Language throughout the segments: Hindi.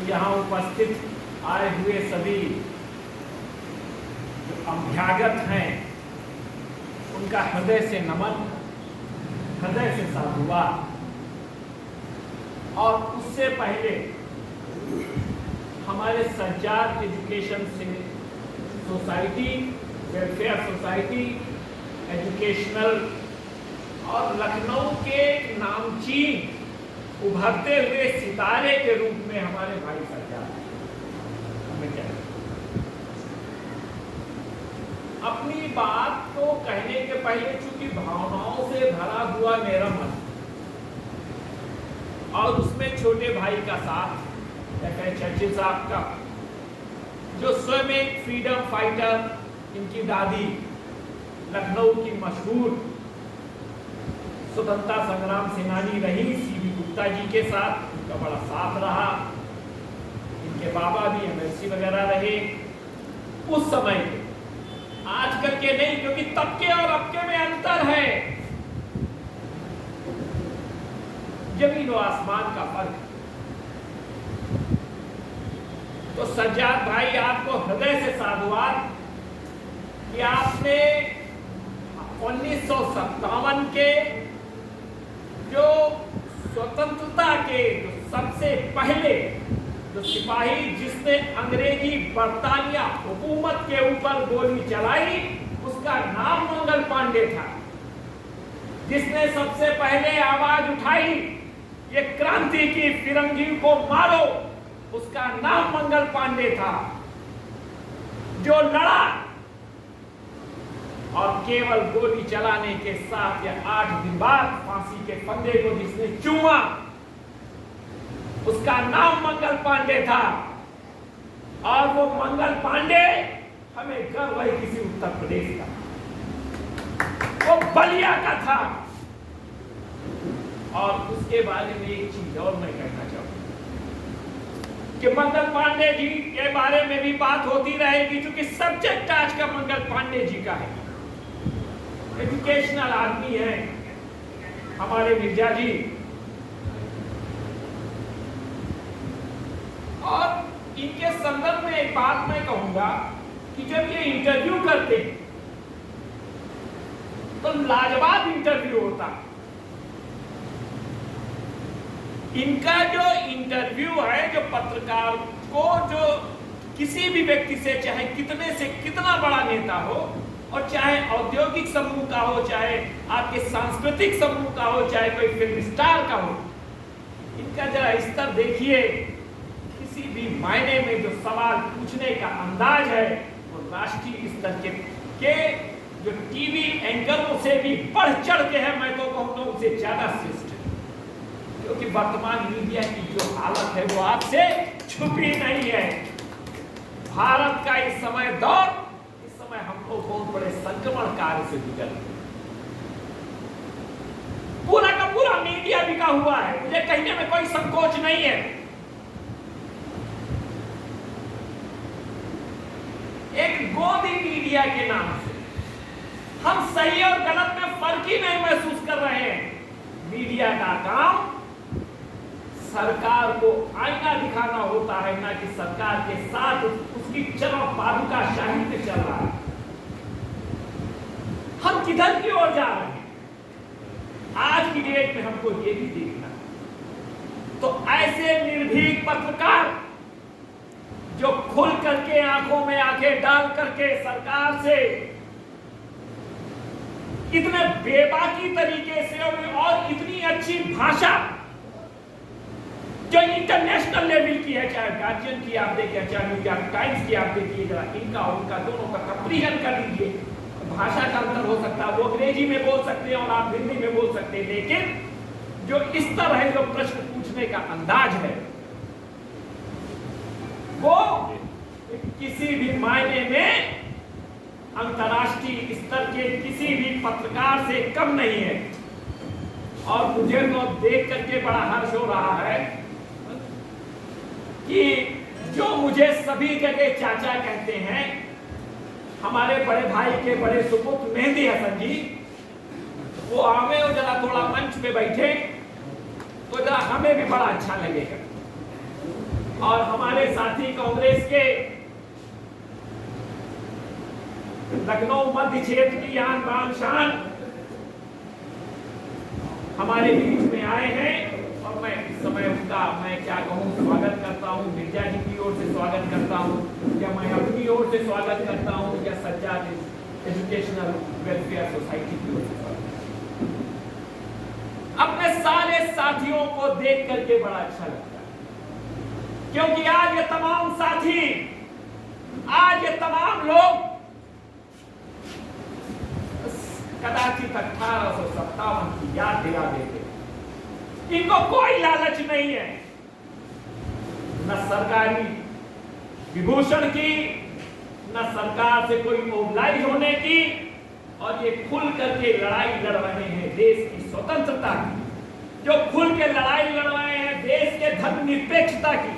यहाँ उपस्थित आए हुए सभी जो अभ्यागत हैं उनका हृदय से नमन, हृदय से साधुवाद। और उससे पहले हमारे Sajjad education society, welfare society, educational और लखनऊ के नामचीन उभरते हुए सितारे के रूप में हमारे भाई सज्जाद हमें क्या अपनी बात को कहने के पहले, चूंकि भावनाओं से भरा हुआ मेरा मन और उसमें छोटे भाई का साथ, चर्चिल साहब का, जो स्वयं एक फ्रीडम फाइटर, इनकी दादी लखनऊ की मशहूर स्वतंत्रता संग्राम सेनानी रही सीबी गुप्ता जी के साथ उनका बड़ा साथ रहा। इनके बाबा भी एमएलसी वगैरह रहे उस समय के, आजकल के नहीं, क्योंकि तब के और अब के में अंतर है, जमीन और आसमान का फर्क। तो सज्जाद भाई, आपको हृदय से साधुवाद कि आपने 1957 के जो स्वतंत्रता के जो सबसे पहले जो सिपाही जिसने अंग्रेजी बरतानिया हुकूमत के ऊपर गोली चलाई, उसका नाम मंगल पांडे था। जिसने सबसे पहले आवाज उठाई ये क्रांति की फिरंगी को मारो, उसका नाम मंगल पांडे था। जो लड़ा और केवल गोली चलाने के 7 या 8 दिन बाद फांसी के फंदे को जिसने चूमा, उसका नाम मंगल पांडे था। और वो मंगल पांडे हमें गर्व है किसी उत्तर प्रदेश का, वो बलिया का था। और उसके बारे में एक चीज और मैं कहना चाहूंगा कि मंगल पांडे जी के बारे में भी बात होती रहेगी, क्योंकि सब्जेक्ट आज का मंगल पांडे जी का है। एजुकेशनल आदमी है हमारे मिर्जा जी, और इनके संदर्भ में एक बात मैं कहूंगा कि जब ये इंटरव्यू करते तो लाजवाब इंटरव्यू होता। इनका जो इंटरव्यू है, जो पत्रकार को, जो किसी भी व्यक्ति से, चाहे कितने से कितना बड़ा नेता हो, और चाहे औद्योगिक समूह का हो, चाहे आपके सांस्कृतिक समूह का हो, चाहे कोई फिल्म स्टार का हो, इनका जरा स्तर देखिए। किसी भी मायने में जो सवाल पूछने का अंदाज है वो राष्ट्रीय स्तर के जो टीवी एंकरों से भी बढ़ चढ़ के है, मैं तो कहूँगा उनसे ज्यादा श्रेष्ठ है। क्योंकि वर्तमान मीडिया की जो हालत है वो आपसे छुपी नहीं है। भारत का इस समय दौर, हम लोग बहुत बड़े संक्रमण कार्य से गुजर रहे हैं। पूरा का पूरा मीडिया बिका हुआ है, मुझे कहने में कोई संकोच नहीं है। एक गोदी मीडिया के नाम से हम सही और गलत में फर्क ही नहीं महसूस कर रहे हैं। मीडिया का काम सरकार को आईना दिखाना होता है, ना कि सरकार के साथ उसकी चरम पादुका शाही पे चल रहा है। हम किधर की ओर जा रहे हैं आज की डेट में, हमको ये भी देखना। तो ऐसे निर्भीक पत्रकार जो खुल करके आंखों में आंखें डाल करके सरकार से इतने बेबाकी तरीके से और इतनी अच्छी भाषा जो इंटरनेशनल लेवल की है, चाहे गार्जियन की आप देखिए, चाहे न्यूयॉर्क टाइम्स की आप देखिए, जरा इनका और उनका दोनों का कंपेरिजन कर लीजिए। भाषा का अंतर हो सकता है, वो अंग्रेजी में बोल सकते हैं और आप हिंदी में बोल सकते हैं, लेकिन जो स्तर है, जो प्रश्न पूछने का अंदाज है, वो किसी भी मायने में अंतर्राष्ट्रीय स्तर के किसी भी पत्रकार से कम नहीं है। और मुझे तो देख करके बड़ा हर्ष हो रहा है कि जो मुझे सभी जगह चाचा कहते हैं, हमारे बड़े भाई के बड़े सुपुत्र मेहंदी हसन जी, वो आवे और जरा थोड़ा मंच पे बैठे तो जरा हमें भी बड़ा अच्छा लगेगा। और हमारे साथी कांग्रेस के लखनऊ मध्य क्षेत्र की आन बान शान हमारे बीच में आए हैं और मैं इस समय उनका मैं क्या कहूँ स्वागत करता हूँ। गिरजा जी की ओर से स्वागत करता हूँ या मैं अपनी ओर से स्वागत करता हूँ या सज्जाद एजुकेशनल वेलफेयर सोसाइटी की ओर से अपने सारे साथियों को देख करके बड़ा अच्छा लगता है, क्योंकि आज ये तमाम साथी, आज ये तमाम लोग कदाचित 1857 की याद दिला देते। इनको कोई लालच नहीं है, न सरकारी विभूषण की, न सरकार से कोई मोबिलाइज होने की, और ये खुल करके लड़ाई लड़ रहे हैं देश की स्वतंत्रता की, जो खुल के लड़ाई लड़ रहे हैं देश के धर्मनिरपेक्षता की,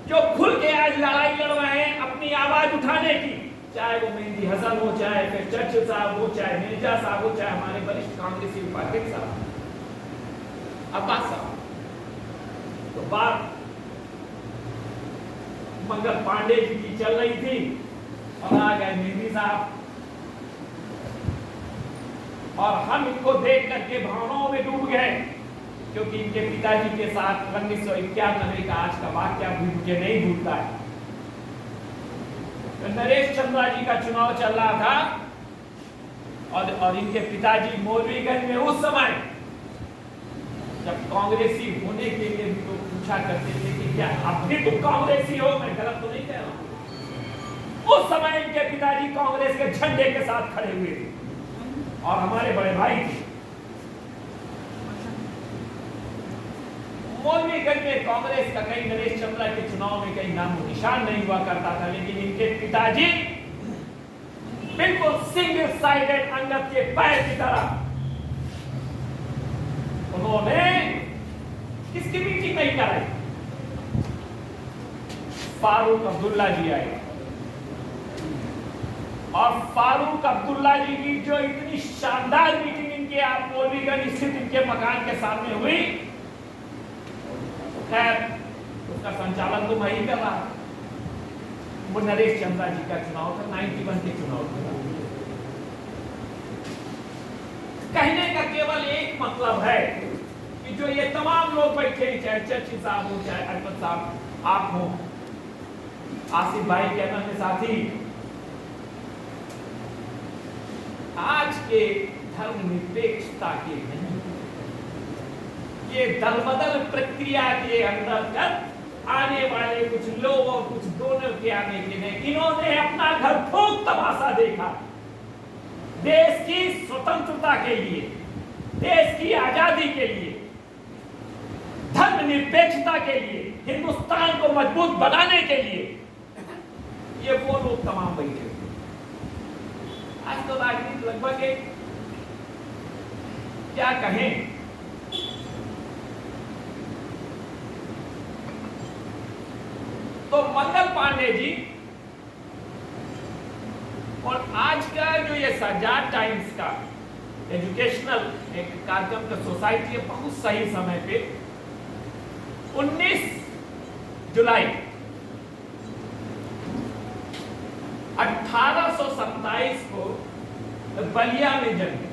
जो खुल के आज लड़ाई लड़ रहे हैं अपनी आवाज उठाने की, चाहे वो मेहंदी हसन हो, चाहे फिर चर्चिल साहब हो, चाहे मिर्जा साहब हो, चाहे हमारे वरिष्ठ कांग्रेसी उपाध्यक्ष साहब अब्बास साहब। तो बात मंगल पांडे जी की चल रही थी और आ गए मेहंदी साहब, और हम इनको देख करके भावनाओं में डूब गए, क्योंकि इनके पिताजी के साथ 1991 का आज का वाक्य भी मुझे नहीं भूलता है। नरेश चंद्रा जी का चुनाव चल रहा था और इनके पिताजी मौलवीगंज में उस समय जब कांग्रेसी होने के लिए तो पूछा करते थे कि क्या अब भी तुम कांग्रेसी हो, मैं गलत तो नहीं कह रहा हूं। उस समय इनके पिताजी कांग्रेस के झंडे के साथ खड़े हुए थे और हमारे बड़े भाई थे। मौलवीगंज में कांग्रेस का कहीं नरेश चंद्रा के चुनाव में कहीं नामो निशान नहीं हुआ करता था, लेकिन इनके पिताजी बिल्कुल सिंगल साइडेड अंगद के पैर की तरह उन्होंने किसकी मीटिंग नहीं कराई। फारूक अब्दुल्ला जी आए और फारूक अब्दुल्ला जी की जो इतनी शानदार मीटिंग इनके आप मौलवीगंज स्थित इनके मकान के सामने हुई, खैर उसका संचालन तो मैं ही कर रहा। वो नरेश चंद्रा जी का चुनाव था, 91 के चुनाव था। कहने का केवल एक मतलब है कि जो ये तमाम लोग बैठे, चाहे चर्चिल साहब हो, चाहे अहमद साहब आप हो, आसिफ भाई के अन्य साथी, आज के धर्मनिरपेक्षता के नहीं, ये दलबदल प्रक्रिया के अंतर्गत आने वाले कुछ लोग और कुछ दोनों के आने के लिए इन्होंने अपना घर फूंक तमाशा देखा। देश की स्वतंत्रता के लिए, देश की आजादी के लिए, धर्मनिरपेक्षता के लिए, हिंदुस्तान को मजबूत बनाने के लिए ये वो लोग तमाम बैठे। आज तो राजनीति लगभग एक क्या कहें, तो मंगल पांडे जी और आज का जो ये सज्जाद टाइम्स का एजुकेशनल एक कार्यक्रम का सोसाइटी है, बहुत सही समय पे 19 जुलाई 1827 को बलिया में जन्मे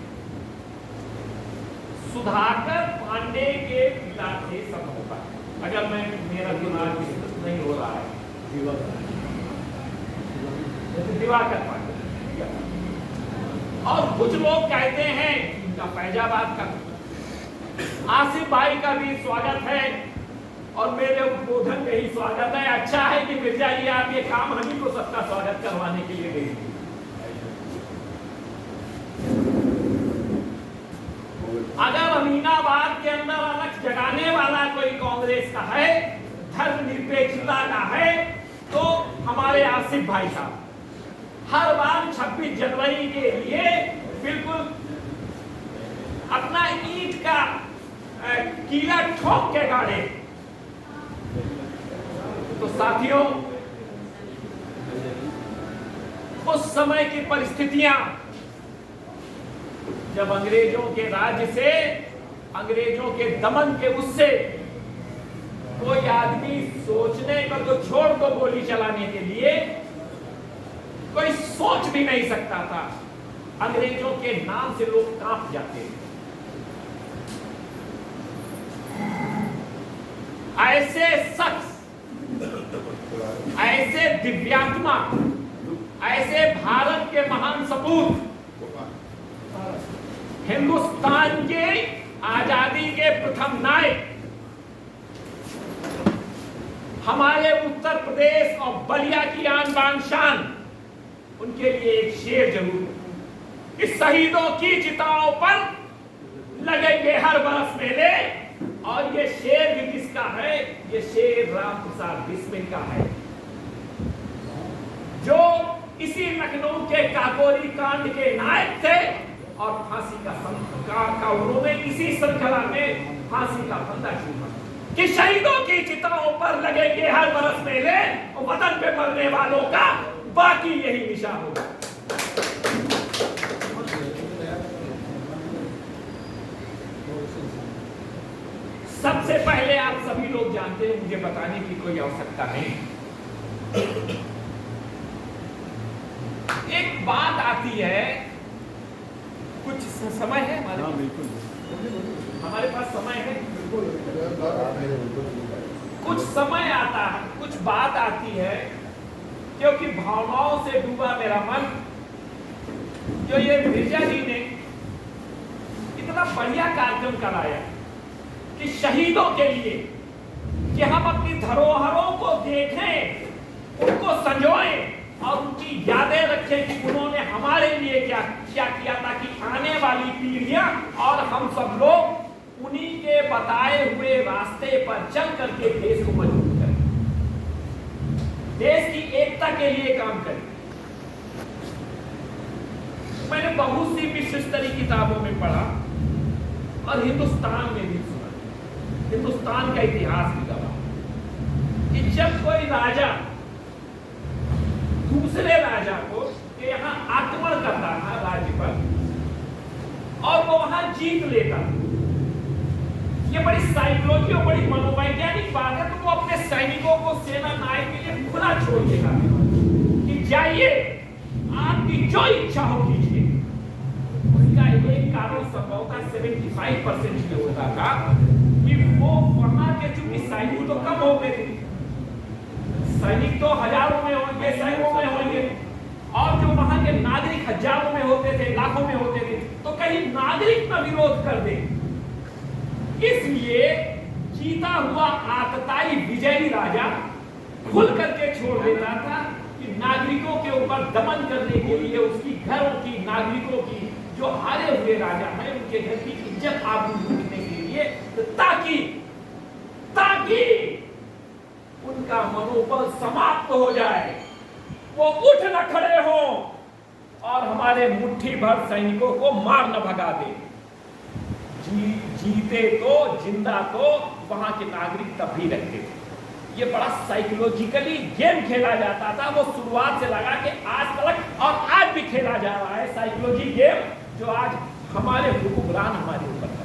सुधाकर पांडे के पिता थे सतहोका, अगर मैं मेरा दिमाग नहीं हो रहा है, दिवाकर पांडे। और कुछ लोग कहते हैं इनका फैजाबाद का। आसिफ भाई का भी स्वागत है और मेरे उद्बोधन में ही स्वागत है। अच्छा है कि मिर्जा जी आप ये काम हम ही को सबका स्वागत करवाने के लिए गए। अगर अमीनाबाद के अंदर अलग जगाने वाला कोई कांग्रेस का है, धर्मनिरपेक्षता का है, तो हमारे आसिफ भाई साहब हर बार 26 जनवरी के लिए बिल्कुल अपना ईंट का कीला ठोक के गाड़े। तो साथियों, उस समय की परिस्थितियां जब अंग्रेजों के राज्य से, अंग्रेजों के दमन के उससे कोई आदमी सोचने को लेवल को छोड़ दो गोली चलाने के लिए, कोई सोच भी नहीं सकता था। अंग्रेजों के नाम से लोग कांप जाते हैं। ऐसे शख्स, ऐसे दिव्यात्मा, ऐसे भारत के महान सपूत, हिंदुस्तान के आजादी के प्रथम नायक, हमारे उत्तर प्रदेश और बलिया की आन बान शान, उनके लिए एक शेर जरूर कि शहीदों की चिताओं पर लगेंगे हर बरस मेले। और ये शेर भी किसका है? ये शेर राम प्रसाद बिस्मिल का है, जो इसी लखनऊ के काकोरी कांड के नायक थे और फांसी का उन्होंने इसी श्रृंखला में फांसी का फंदा चूमा कि शहीदों की चिताओं पर लगेंगे हर बरस मेले और वतन पे मरने वालों का बाकी यही निशा होगा। सबसे पहले आप सभी लोग जानते हैं, मुझे बताने की कोई आवश्यकता नहीं, एक बात आती है, कुछ समय है हमारे पास समय है, कुछ समय आता है, कुछ बात आती है, क्योंकि भावनाओं से डूबा मेरा मन। जो ये मिर्जा जी ने इतना बढ़िया कार्यक्रम कराया कि शहीदों के लिए, कि हम अपनी धरोहरों को देखें, उनको संजोएं और उनकी यादें रखें कि उन्होंने हमारे लिए क्या क्या किया, ताकि आने वाली पीढ़ियां और हम सब लोग उन्हीं के बताए हुए रास्ते पर चल करके देश को मजबूत करें, देश की एकता के लिए काम करें। मैंने बहुत सी विश्व स्तरीय किताबों में पढ़ा और हिंदुस्तान में भी सुना, हिंदुस्तान का इतिहास भी गवाह कि जब कोई राजा दूसरे राजा को के यहाँ आक्रमण करता था राज्य पर और वो वहां जीत लेता, ये बड़ी साइकोलॉजी और बड़ी मनोवैज्ञानिक बात है, तो वो अपने सैनिकों को सेना नायक के लिए खुला छोड़ देगा कि जाइए, आपकी जो इच्छा हो कीजिए। उसका एक कारण संभवतः 75% में होता था कि वो वहां के चूंकि सैनिक तो कम हो गए थे, सैनिक तो हजारों में होंगे, सैकड़ों में होंगे, और जो वहां के नागरिक हजारों में होते थे, लाखों में होते थे, तो कहीं नागरिक न विरोध कर दे, इसलिए जीता हुआ आतताई विजयी राजा खुल करके छोड़ देता था कि नागरिकों के ऊपर दमन करने के लिए, उसकी घरों की, नागरिकों की, जो हारे हुए राजा हैं उनके घर की इज्जत आबरू लूटने के लिए, ताकि उनका मनोबल समाप्त हो जाए, वो उठ न खड़े हो और हमारे मुट्ठी भर सैनिकों को मार न भगा दे। जीते तो, जिंदा तो वहां के नागरिक तब भी रहते थे। ये बड़ा साइकोलॉजिकली गेम खेला जाता था, वो शुरुआत से लगा के आज तक और आज भी खेला जा रहा है साइकोलॉजी गेम, जो आज हमारे हुक्मरान हमारे ऊपर है।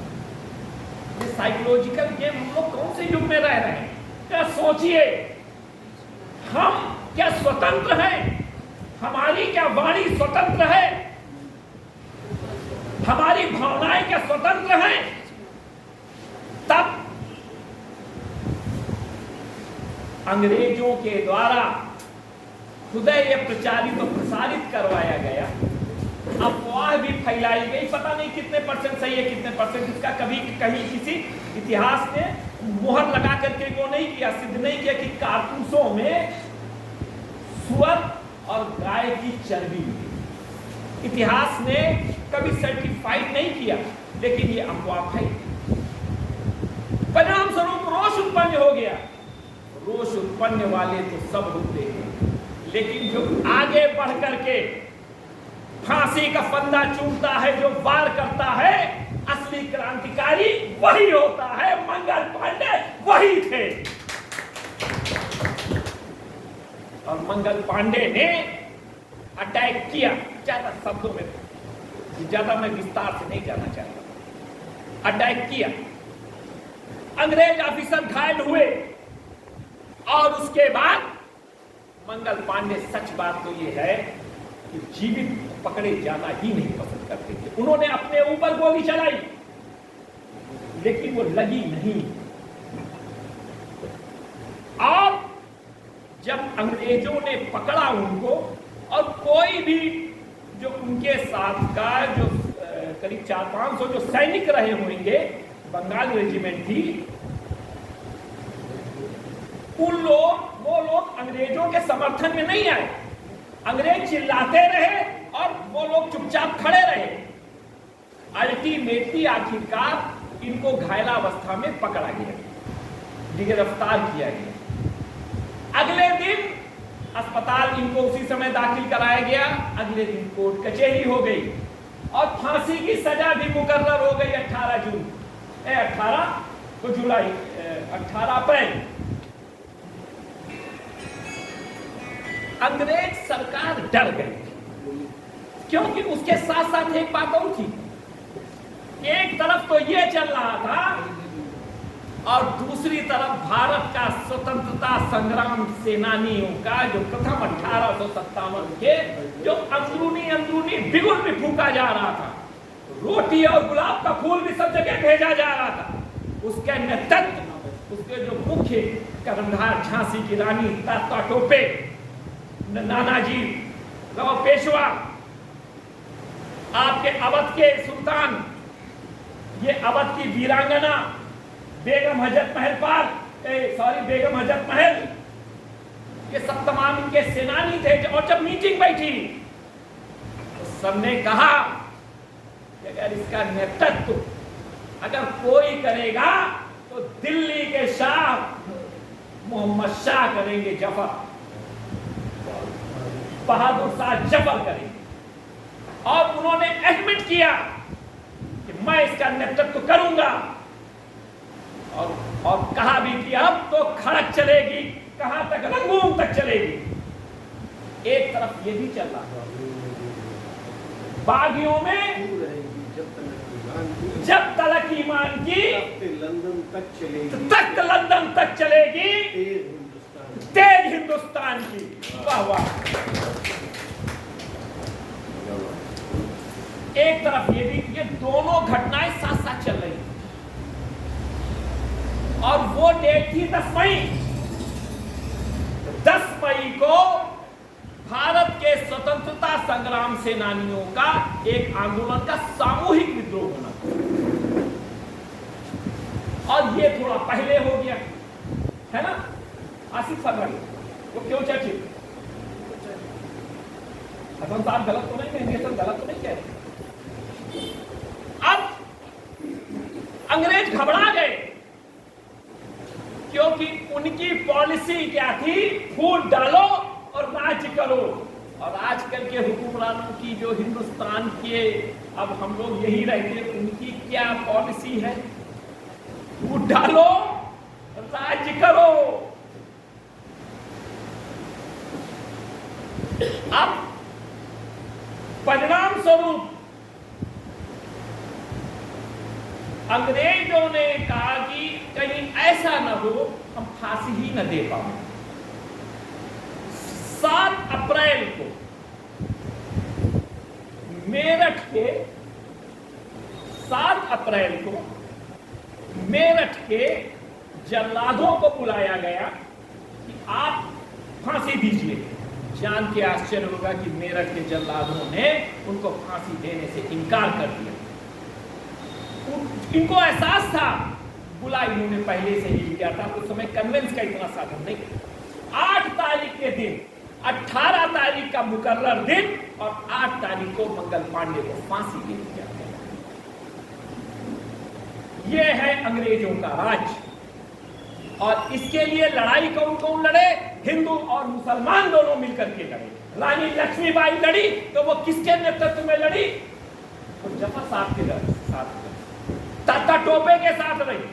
ये साइकोलॉजिकल गेम हम लोग कौन से युग में रह रहे हैं? क्या सोचिए, हम क्या स्वतंत्र हैं? हमारी क्या वाणी स्वतंत्र है? हमारी भावनाएं क्या स्वतंत्र हैं? तब अंग्रेजों के द्वारा खुदा ये प्रचारित और प्रसारित करवाया गया, अफवाह भी फैलाई गई, पता नहीं कितने परसेंट सही है कितने परसेंट, इसका कभी कहीं किसी इतिहास ने मुहर लगा करके वो नहीं किया, सिद्ध नहीं किया कि कारतूसों में सुअर और गाय की चर्बी मिली। इतिहास ने कभी सर्टिफाइड नहीं किया, लेकिन ये अफवाह फैली। परिणाम स्वरूप रोष उत्पन्न हो गया। रोष उत्पन्न वाले तो सब होते हैं, लेकिन जो आगे बढ़ करके फांसी का फंदा चूमता है, जो वार करता है, असली क्रांतिकारी वही होता है। मंगल पांडे वही थे, और मंगल पांडे ने अटैक किया। ज्यादा शब्दों में, ज्यादा मैं विस्तार से नहीं जाना चाहता। अटैक किया, अंग्रेज ऑफिसर घायल हुए, और उसके बाद मंगल पांडे, सच बात तो ये है कि जीवित पकड़े जाना ही नहीं पसंद करते थे। उन्होंने अपने ऊपर गोली चलाई, लेकिन वो लगी नहीं। और जब अंग्रेजों ने पकड़ा उनको, और कोई भी जो उनके साथ का जो करीब 400-500 जो सैनिक रहे होंगे, बंगाल रेजिमेंट थी, वो लोग अंग्रेजों के समर्थन में नहीं आए। अंग्रेज चिल्लाते रहे और वो लोग चुपचाप खड़े रहे। अल्टीमेटली आखिरकार इनको घायलावस्था में पकड़ा गया, गिरफ्तार किया गया। अगले दिन अस्पताल इनको उसी समय दाखिल कराया गया। अगले दिन कोर्ट कचहरी हो गई और फांसी की सजा भी मुकर्रर हो गई 18 अप्रैल। अंग्रेज सरकार डर गई, क्योंकि उसके साथ साथ एक बात और थी। एक तरफ तो ये चल रहा था और दूसरी तरफ भारत का स्वतंत्रता संग्राम सेनानियों का जो प्रथम 1857 के जो अंदरूनी बिगुल भी फूका जा रहा था, रोटी और गुलाब का फूल भी सब जगह भेजा जा रहा था। उसके नेतृत्व उसके जो मुख्य कर्णधार झांसी की रानी तात्या टोपे, नानाजी राव पेशवा, आपके अवध के सुल्तान, ये अवध की वीरांगना बेगम हजरत महल, ये सब तमाम इनके सेनानी थे। और जब मीटिंग बैठी तो सबने कहा कि अगर इसका नेतृत्व अगर कोई करेगा तो दिल्ली के शाह मोहम्मद शाह करेंगे, बहादुर शाह जफर करेंगे। और उन्होंने एडमिट किया कि मैं इसका नेतृत्व करूंगा, और कहा भी कि अब तो खड़क चलेगी, कहां तक, रंगून तक चलेगी। एक तरफ ये भी चल रहा था, बागियों में जब तलक ईमान की तख्त लंदन तक चलेगी, तेज हिंदुस्तान की। वाह वाह। एक तरफ ये भी, ये दोनों घटनाएं साथ साथ चल रही, और वो डेट थी 10 मई। 10 मई को भारत के स्वतंत्रता संग्राम सेनानियों का एक आंदोलन का सामूहिक विद्रोह होना, और ये थोड़ा पहले हो गया है ना, 80 फरवरी। वो क्यों चर्चित? हसन साहब गलत तो नहीं, मैं गलत तो नहीं कह रहे। अब अंग्रेज घबरा गए, क्योंकि उनकी पॉलिसी क्या थी? फूट डालो और राज्य करो। और आजकल के हुक्मरानों की जो हिंदुस्तान के, अब हम लोग यही रहते, उनकी क्या पॉलिसी है? फूट डालो, राज्य करो। अब परिणाम स्वरूप अंग्रेजों ने कहा कि कहीं ऐसा न हो हम फांसी ही न दे पाए। 7 अप्रैल को मेरठ के 7 अप्रैल को मेरठ के जल्लादों को बुलाया गया कि आप फांसी दीजिए। जान के आश्चर्य होगा कि मेरठ के जल्लादों ने उनको फांसी देने से इनकार कर दिया। इनको एहसास था, बुला इन्होंने पहले से ही किया था, उस समय कन्वेंस का इतना साधन नहीं। 8 तारीख के दिन, 18 तारीख का मुकर्रर दिन और 8 तारीख को मंगल पांडे को फांसी दे दिया गया। यह है अंग्रेजों का राज, और इसके लिए लड़ाई कौन कौन लड़े? हिंदू और मुसलमान दोनों मिलकर के लड़े। रानी लक्ष्मीबाई लड़ी तो वो किसके नेतृत्व में लड़ी? तो जफर साहब के साथ, तात्या टोपे के साथ रही।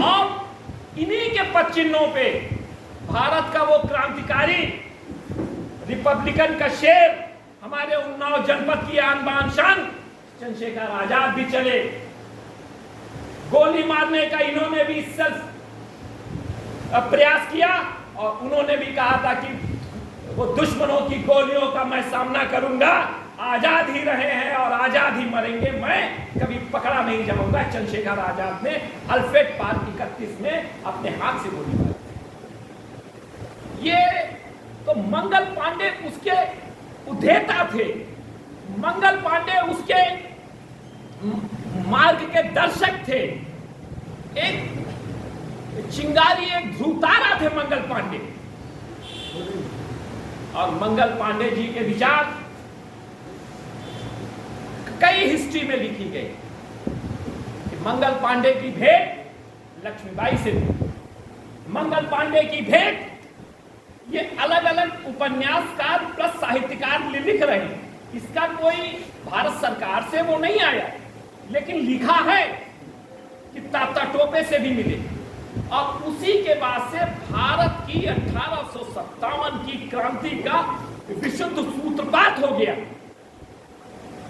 और इन्हीं के पदचिन्हों पे भारत का वो क्रांतिकारी रिपब्लिकन का शेर, हमारे उन्नाव जनपद की आन बान शान चंद्रशेखर आजाद भी चले। गोली मारने का इन्होंने भी सेल्फ प्रयास किया और उन्होंने भी कहा था कि वो दुश्मनों की गोलियों का मैं सामना करूंगा, आजाद ही रहे हैं और आजाद ही मरेंगे, मैं कभी पकड़ा नहीं जाऊंगा। चंद्रशेखर आजाद ने अल्फ्रेड पार्क 31 में अपने हाथ से गोली मारी। ये तो मंगल पांडे उसके उद्देता थे, मंगल पांडे उसके मार्ग के दर्शक थे, एक चिंगारी, एक ध्रुवतारा थे मंगल पांडे। और मंगल पांडे जी के विचार कई हिस्ट्री में लिखी गई कि मंगल पांडे की भेंट लक्ष्मीबाई से थी। मंगल पांडे की भेंट ये अलग अलग उपन्यासकार प्लस साहित्यकार लिख रहे हैं, इसका कोई भारत सरकार से वो नहीं आया, लेकिन लिखा है कि तात्या टोपे से भी मिले। और उसी के बाद से भारत की 1857 की क्रांति का विशुद्ध सूत्रपात हो गया।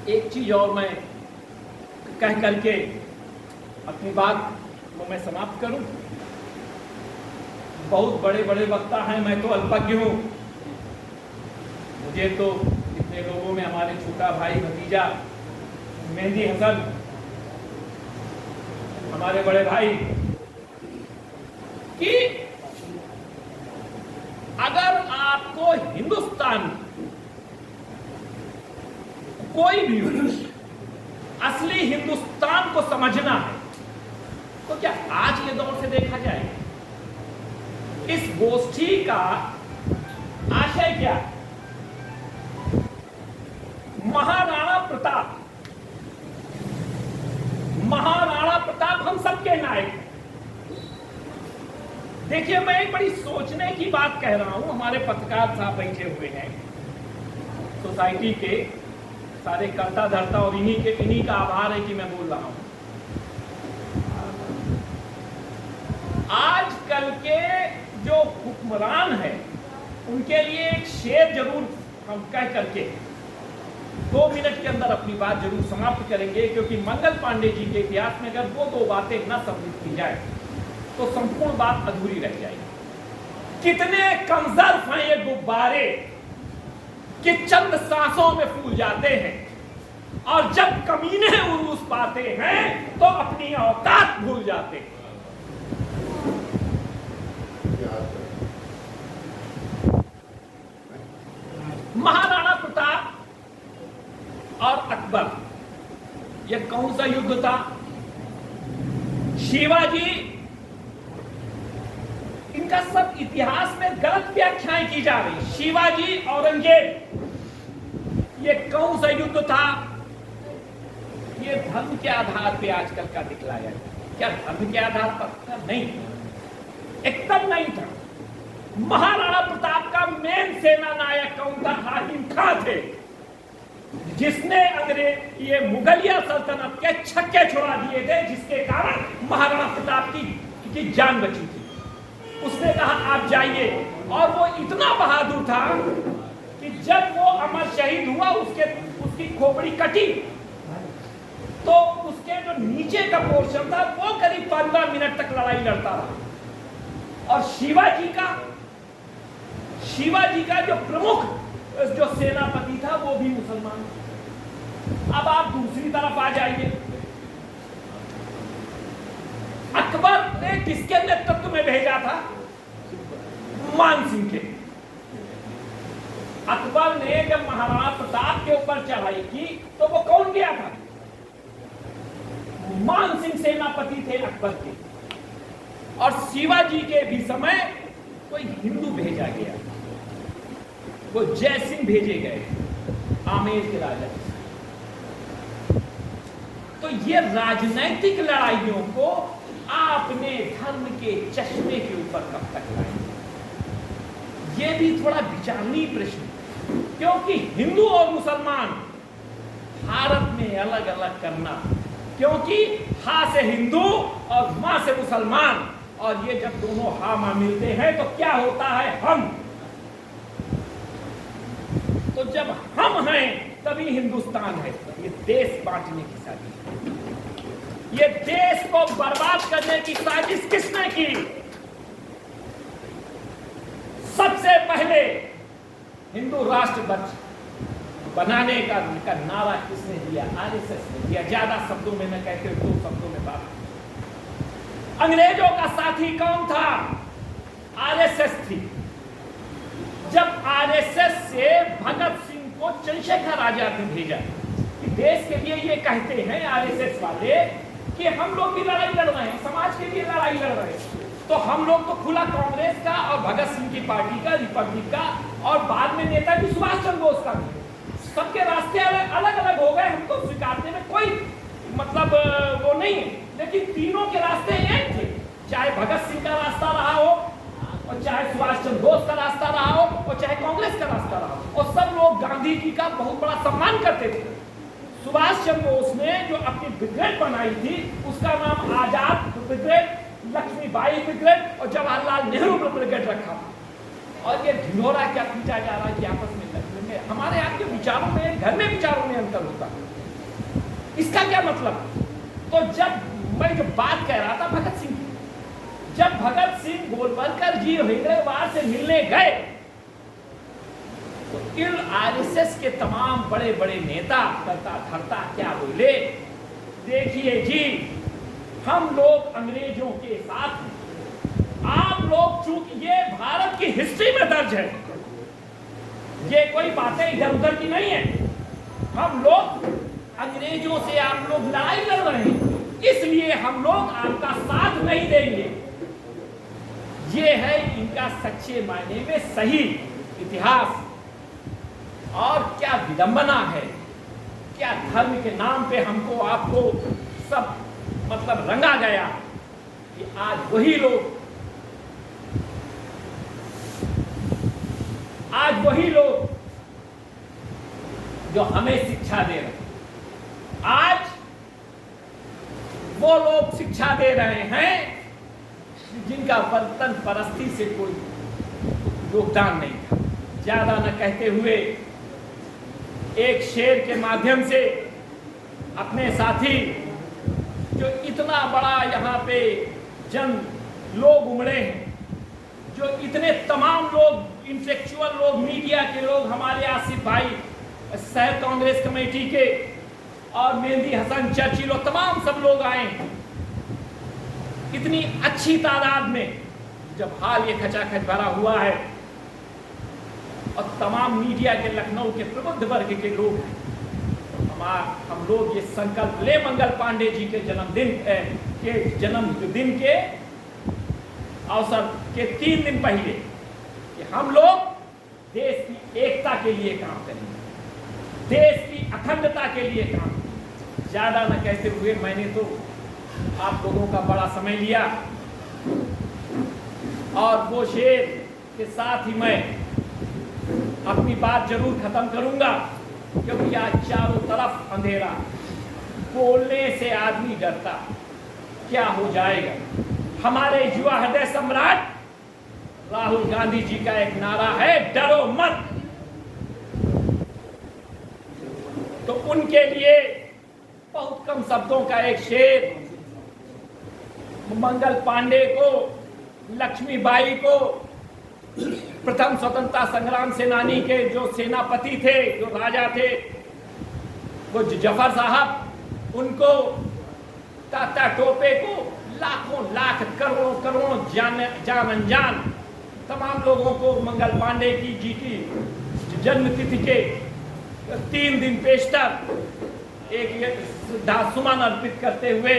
एक चीज और मैं कह करके अपनी बात को मैं समाप्त करूं। बहुत बड़े बड़े वक्ता हैं, मैं तो अल्पज्ञ हूं। मुझे तो इतने लोगों में हमारे छोटा भाई भतीजा मेहंदी हसन, हमारे बड़े भाई, कि अगर आपको हिंदुस्तान कोई भी असली हिंदुस्तान को समझना है तो क्या आज के दौर से देखा जाए? इस गोष्ठी का आशय क्या? महाराणा प्रताप, महाराणा प्रताप हम सबके नायक हैं। देखिए, मैं एक बड़ी सोचने की बात कह रहा हूं। हमारे पत्रकार साहब बैठे हुए हैं, सोसाइटी के सारे कर्ता धर्ता, और इन्हीं का आभार है कि मैं बोल रहा हूं। आजकल के जो हुक्मरान हैं उनके लिए एक शेर जरूर हम कह करके 2 मिनट के अंदर अपनी बात जरूर समाप्त करेंगे, क्योंकि मंगल पांडे जी के इतिहास में अगर वो 2 बातें न सम्मिलित की जाए तो संपूर्ण बात अधूरी रह जाएगी। कितने कमजोर हैं ये गुब्बारे कि चंद सांसों में फूल जाते हैं, और जब कमीने उरूस पाते हैं तो अपनी औकात भूल जाते हैं। महाराणा प्रताप और अकबर, यह कौन सा युद्ध था? शिवाजी, इनका सब इतिहास में गलत व्याख्याएं की जा रही। शिवाजी औरंगजेब, ये कौन सा युद्ध था? ये धर्म के आधार पे आजकल का दिखलाया है। क्या धर्म के आधार पर? नहीं, एकदम नहीं था। महाराणा प्रताप का मेन सेना नायक कौन था? हाकिम खां थे, जिसने अंग्रेज ये मुगलिया सल्तनत के छक्के छुड़ा दिए थे, जिसके कारण महाराणा प्रताप की जान बची थी। उसने कहा आप जाइए, और वो इतना बहादुर था कि जब वो अमर शहीद हुआ, उसकी खोपड़ी कटी तो उसके जो नीचे का पोर्शन था वो करीब 15 मिनट तक लड़ाई लड़ता रहा। और शिवाजी का जो प्रमुख जो सेनापति था वो भी मुसलमान। अब आप दूसरी तरफ आ जाइए, अकबर ने किसके नेतृत्व में भेजा था? मान सिंह के। अकबर ने जब महाराणा प्रताप के ऊपर चढ़ाई की तो वो कौन गया था? मान सिंह सेनापति थे अकबर के। और शिवाजी के भी समय कोई हिंदू भेजा गया, वो जय सिंह भेजे गए, आमेर के राजा। तो ये राजनैतिक लड़ाइयों को आपने धर्म के चश्मे के ऊपर कब तक लाएंगे? ये भी थोड़ा विचारणीय प्रश्न, क्योंकि हिंदू और मुसलमान भारत में अलग अलग करना, क्योंकि हा से हिंदू और मां से मुसलमान, और ये जब दोनों हा मां मिलते हैं तो क्या होता है? हम। तो जब हम हैं तभी हिंदुस्तान है। ये देश बांटने की साजिश, ये देश को बर्बाद करने की साजिश किसने की? पहले हिंदू राष्ट्र बनाने का नारा किसने दिया? आरएसएस ने दिया। ज्यादा शब्दों में न कहते, 2 शब्दों में बात। अंग्रेजों का साथी कौन था? आरएसएस थी। जब आरएसएस से भगत सिंह को चंद्रशेखर आजाद ने भेजा कि देश के लिए ये कहते हैं आरएसएस वाले कि हम लोग भी लड़ाई लड़ रहे हैं, समाज के लिए लड़ाई लड़ रहे हैं, तो हम लोग तो खुला कांग्रेस का और भगत सिंह की पार्टी का, रिपब्लिक का, और बाद में नेताजी सुभाष चंद्र बोस का भी, सबके रास्ते अलग अलग हो गए। हमको स्वीकारने में कोई मतलब वो नहीं है, लेकिन तीनों के रास्ते एक थे। चाहे भगत सिंह का रास्ता रहा हो, और चाहे सुभाष चंद्र बोस का रास्ता रहा हो, और चाहे कांग्रेस का रास्ता रहा हो, और सब लोग गांधी जी का बहुत बड़ा सम्मान करते थे। सुभाष चंद्र बोस ने जो अपनी ब्रिगेड बनाई थी उसका नाम आजाद ब्रिगेड, लक्ष्मीबाई ब्रिगेड और जवाहरलाल नेहरू ब्रिगेड रखा था। और ये ढिंढोरा क्या पीटा जा रहा है कि आपस में लड़ेंगे? हमारे आपके विचारों में, घर में विचारों में अंतर होता है। इसका क्या मतलब? तो जब मैं जो बात कह रहा था भगत सिंह की, जब भगत सिंह गोलवलकर जी हरिद्वार से मिलने गए तो इन आरएसएस के तमाम बड़े बड़े नेता करता धरता क्या बोले? देखिए जी, हम लोग अंग्रेजों के साथ हैं। आप लोग, चूंकि ये भारत की हिस्ट्री में दर्ज है, ये कोई बातें इधर उधर की नहीं है। हम लोग अंग्रेजों से, आप लोग लड़ाई लड़ रहे हैं, इसलिए हम लोग आपका साथ नहीं देंगे। ये है इनका सच्चे मायने में सही इतिहास। और क्या विडंबना है, क्या धर्म के नाम पे हमको आपको सब मतलब रंगा गया कि आज वही लोग जो हमें शिक्षा दे रहे हैं, आज वो लोग शिक्षा दे रहे हैं जिनका बर्तन परस्ती से कोई योगदान नहीं था। ज्यादा न कहते हुए एक शेर के माध्यम से अपने साथी, जो इतना बड़ा यहाँ पे जन लोग उमड़े हैं, जो इतने तमाम लोग, इंटेलेक्चुअल लोग, मीडिया के लोग, हमारे आसिफ भाई शहर कांग्रेस कमेटी के, और मेहंदी हसन चर्चिल, तमाम सब लोग आए हैं इतनी अच्छी तादाद में। जब हाल ये खचाखच भरा हुआ है और तमाम मीडिया के, लखनऊ के प्रबुद्ध वर्ग के लोग हैं, हम लोग ये संकल्प ले मंगल पांडे जी के जन्मदिन के अवसर के 3 दिन पहले कि हम लोग देश की एकता के लिए काम करेंगे, देश की अखंडता के लिए काम करेंगे। ज्यादा न कहते हुए मैंने तो आप लोगों का बड़ा समय लिया, और वो शेर के साथ ही मैं अपनी बात जरूर खत्म करूंगा, क्योंकि आज चारों तरफ अंधेरा, बोलने से आदमी डरता, क्या हो जाएगा। हमारे युवा हृदय सम्राट राहुल गांधी जी का एक नारा है, डरो मत। तो उनके लिए बहुत कम शब्दों का एक शेर, मंगल पांडे को, लक्ष्मीबाई को, प्रथम स्वतंत्रता संग्राम सेनानी के जो सेनापति थे, जो राजा थे, वो जफर साहब, उनको, तात्या टोपे को, लाखों लाख करोड़ों करोड़ों जान अनजान तमाम लोगों को मंगल पांडे जी की जन्मतिथि के 3 दिन पेशतर एक श्रद्धासुमन अर्पित करते हुए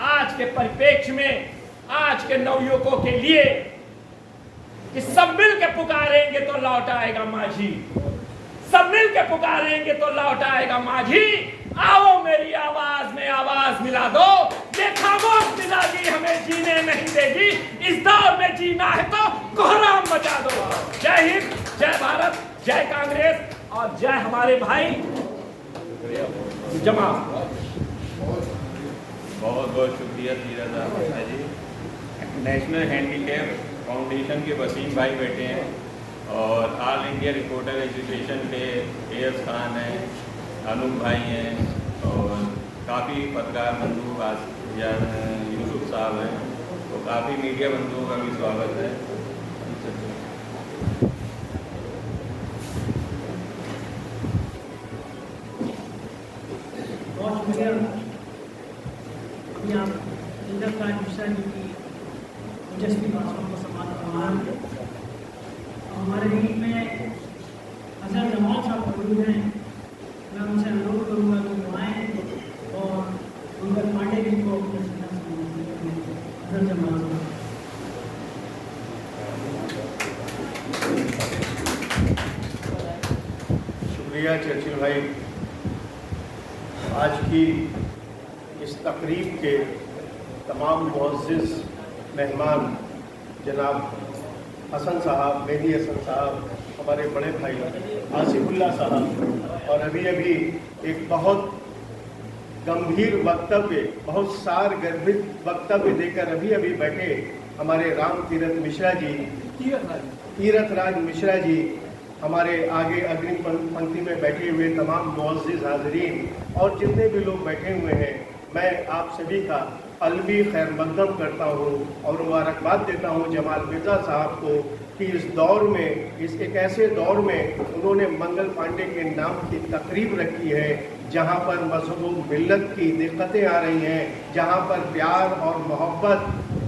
आज के परिप्रेक्ष्य में, आज के नवयुवकों के लिए कि सब मिल के पुकारेंगे तो लौट आएगा माझी, सब मिल के पुकारेंगे तो लौट आएगा माझी। आओ मेरी आवाज में आवाज मिला दो, ये खामोश मिजाजी हमें जीने नहीं देगी, इस दौर में जीना है तो कोहराम मचा दो। जय हिंद, जय भारत, जय कांग्रेस, और जय हमारे भाई जमा। बहुत बहुत शुक्रिया धीरज जी। नेशनल हैंडीकैप फाउंडेशन के वसीम भाई बैठे हैं, और ऑल इंडिया रिपोर्टर एजुकेशन के एएस खान हैं, अनूप भाई हैं, और काफ़ी पत्रकार बंधु यूसुफ साहब हैं, तो काफ़ी मीडिया बंधुओं का भी स्वागत है। बाहर थे। हमारे बीच में अजहर जमाल साहब मौजूद हैं। मैं उनसे अनुरोध करूँगा कि वो आएँ और मंगल पांडे जी को अपने अजहर जमाल साहब। शुक्रिया चर्चिल भाई। आज की इस तकरीब के तमाम मुअज़्ज़िज़ मेहमान जनाब हसन साहब, मेहदी हसन साहब, हमारे बड़े भाई आसिफुल्लाह साहब, और अभी अभी एक बहुत गंभीर वक्तव्य, बहुत सार गर्भित वक्तव्य देकर अभी अभी बैठे हमारे राम तीरथ मिश्रा जी, तीरथ राज मिश्रा जी, हमारे आगे अग्रिम पंक्ति में बैठे हुए तमाम मुअज़्ज़िज़ हाज़रीन और जितने भी लोग बैठे हुए हैं, मैं आप सभी का अलवी खैर मक़दम करता हूँ और मुबारकबाद देता हूँ जमाल मिर्ज़ा साहब को कि इस दौर में, इस एक ऐसे दौर में उन्होंने मंगल पांडे के नाम की तकरीब रखी है जहाँ पर मज़हब मिल्लत की दिक्कतें आ रही हैं, जहाँ पर प्यार और मोहब्बत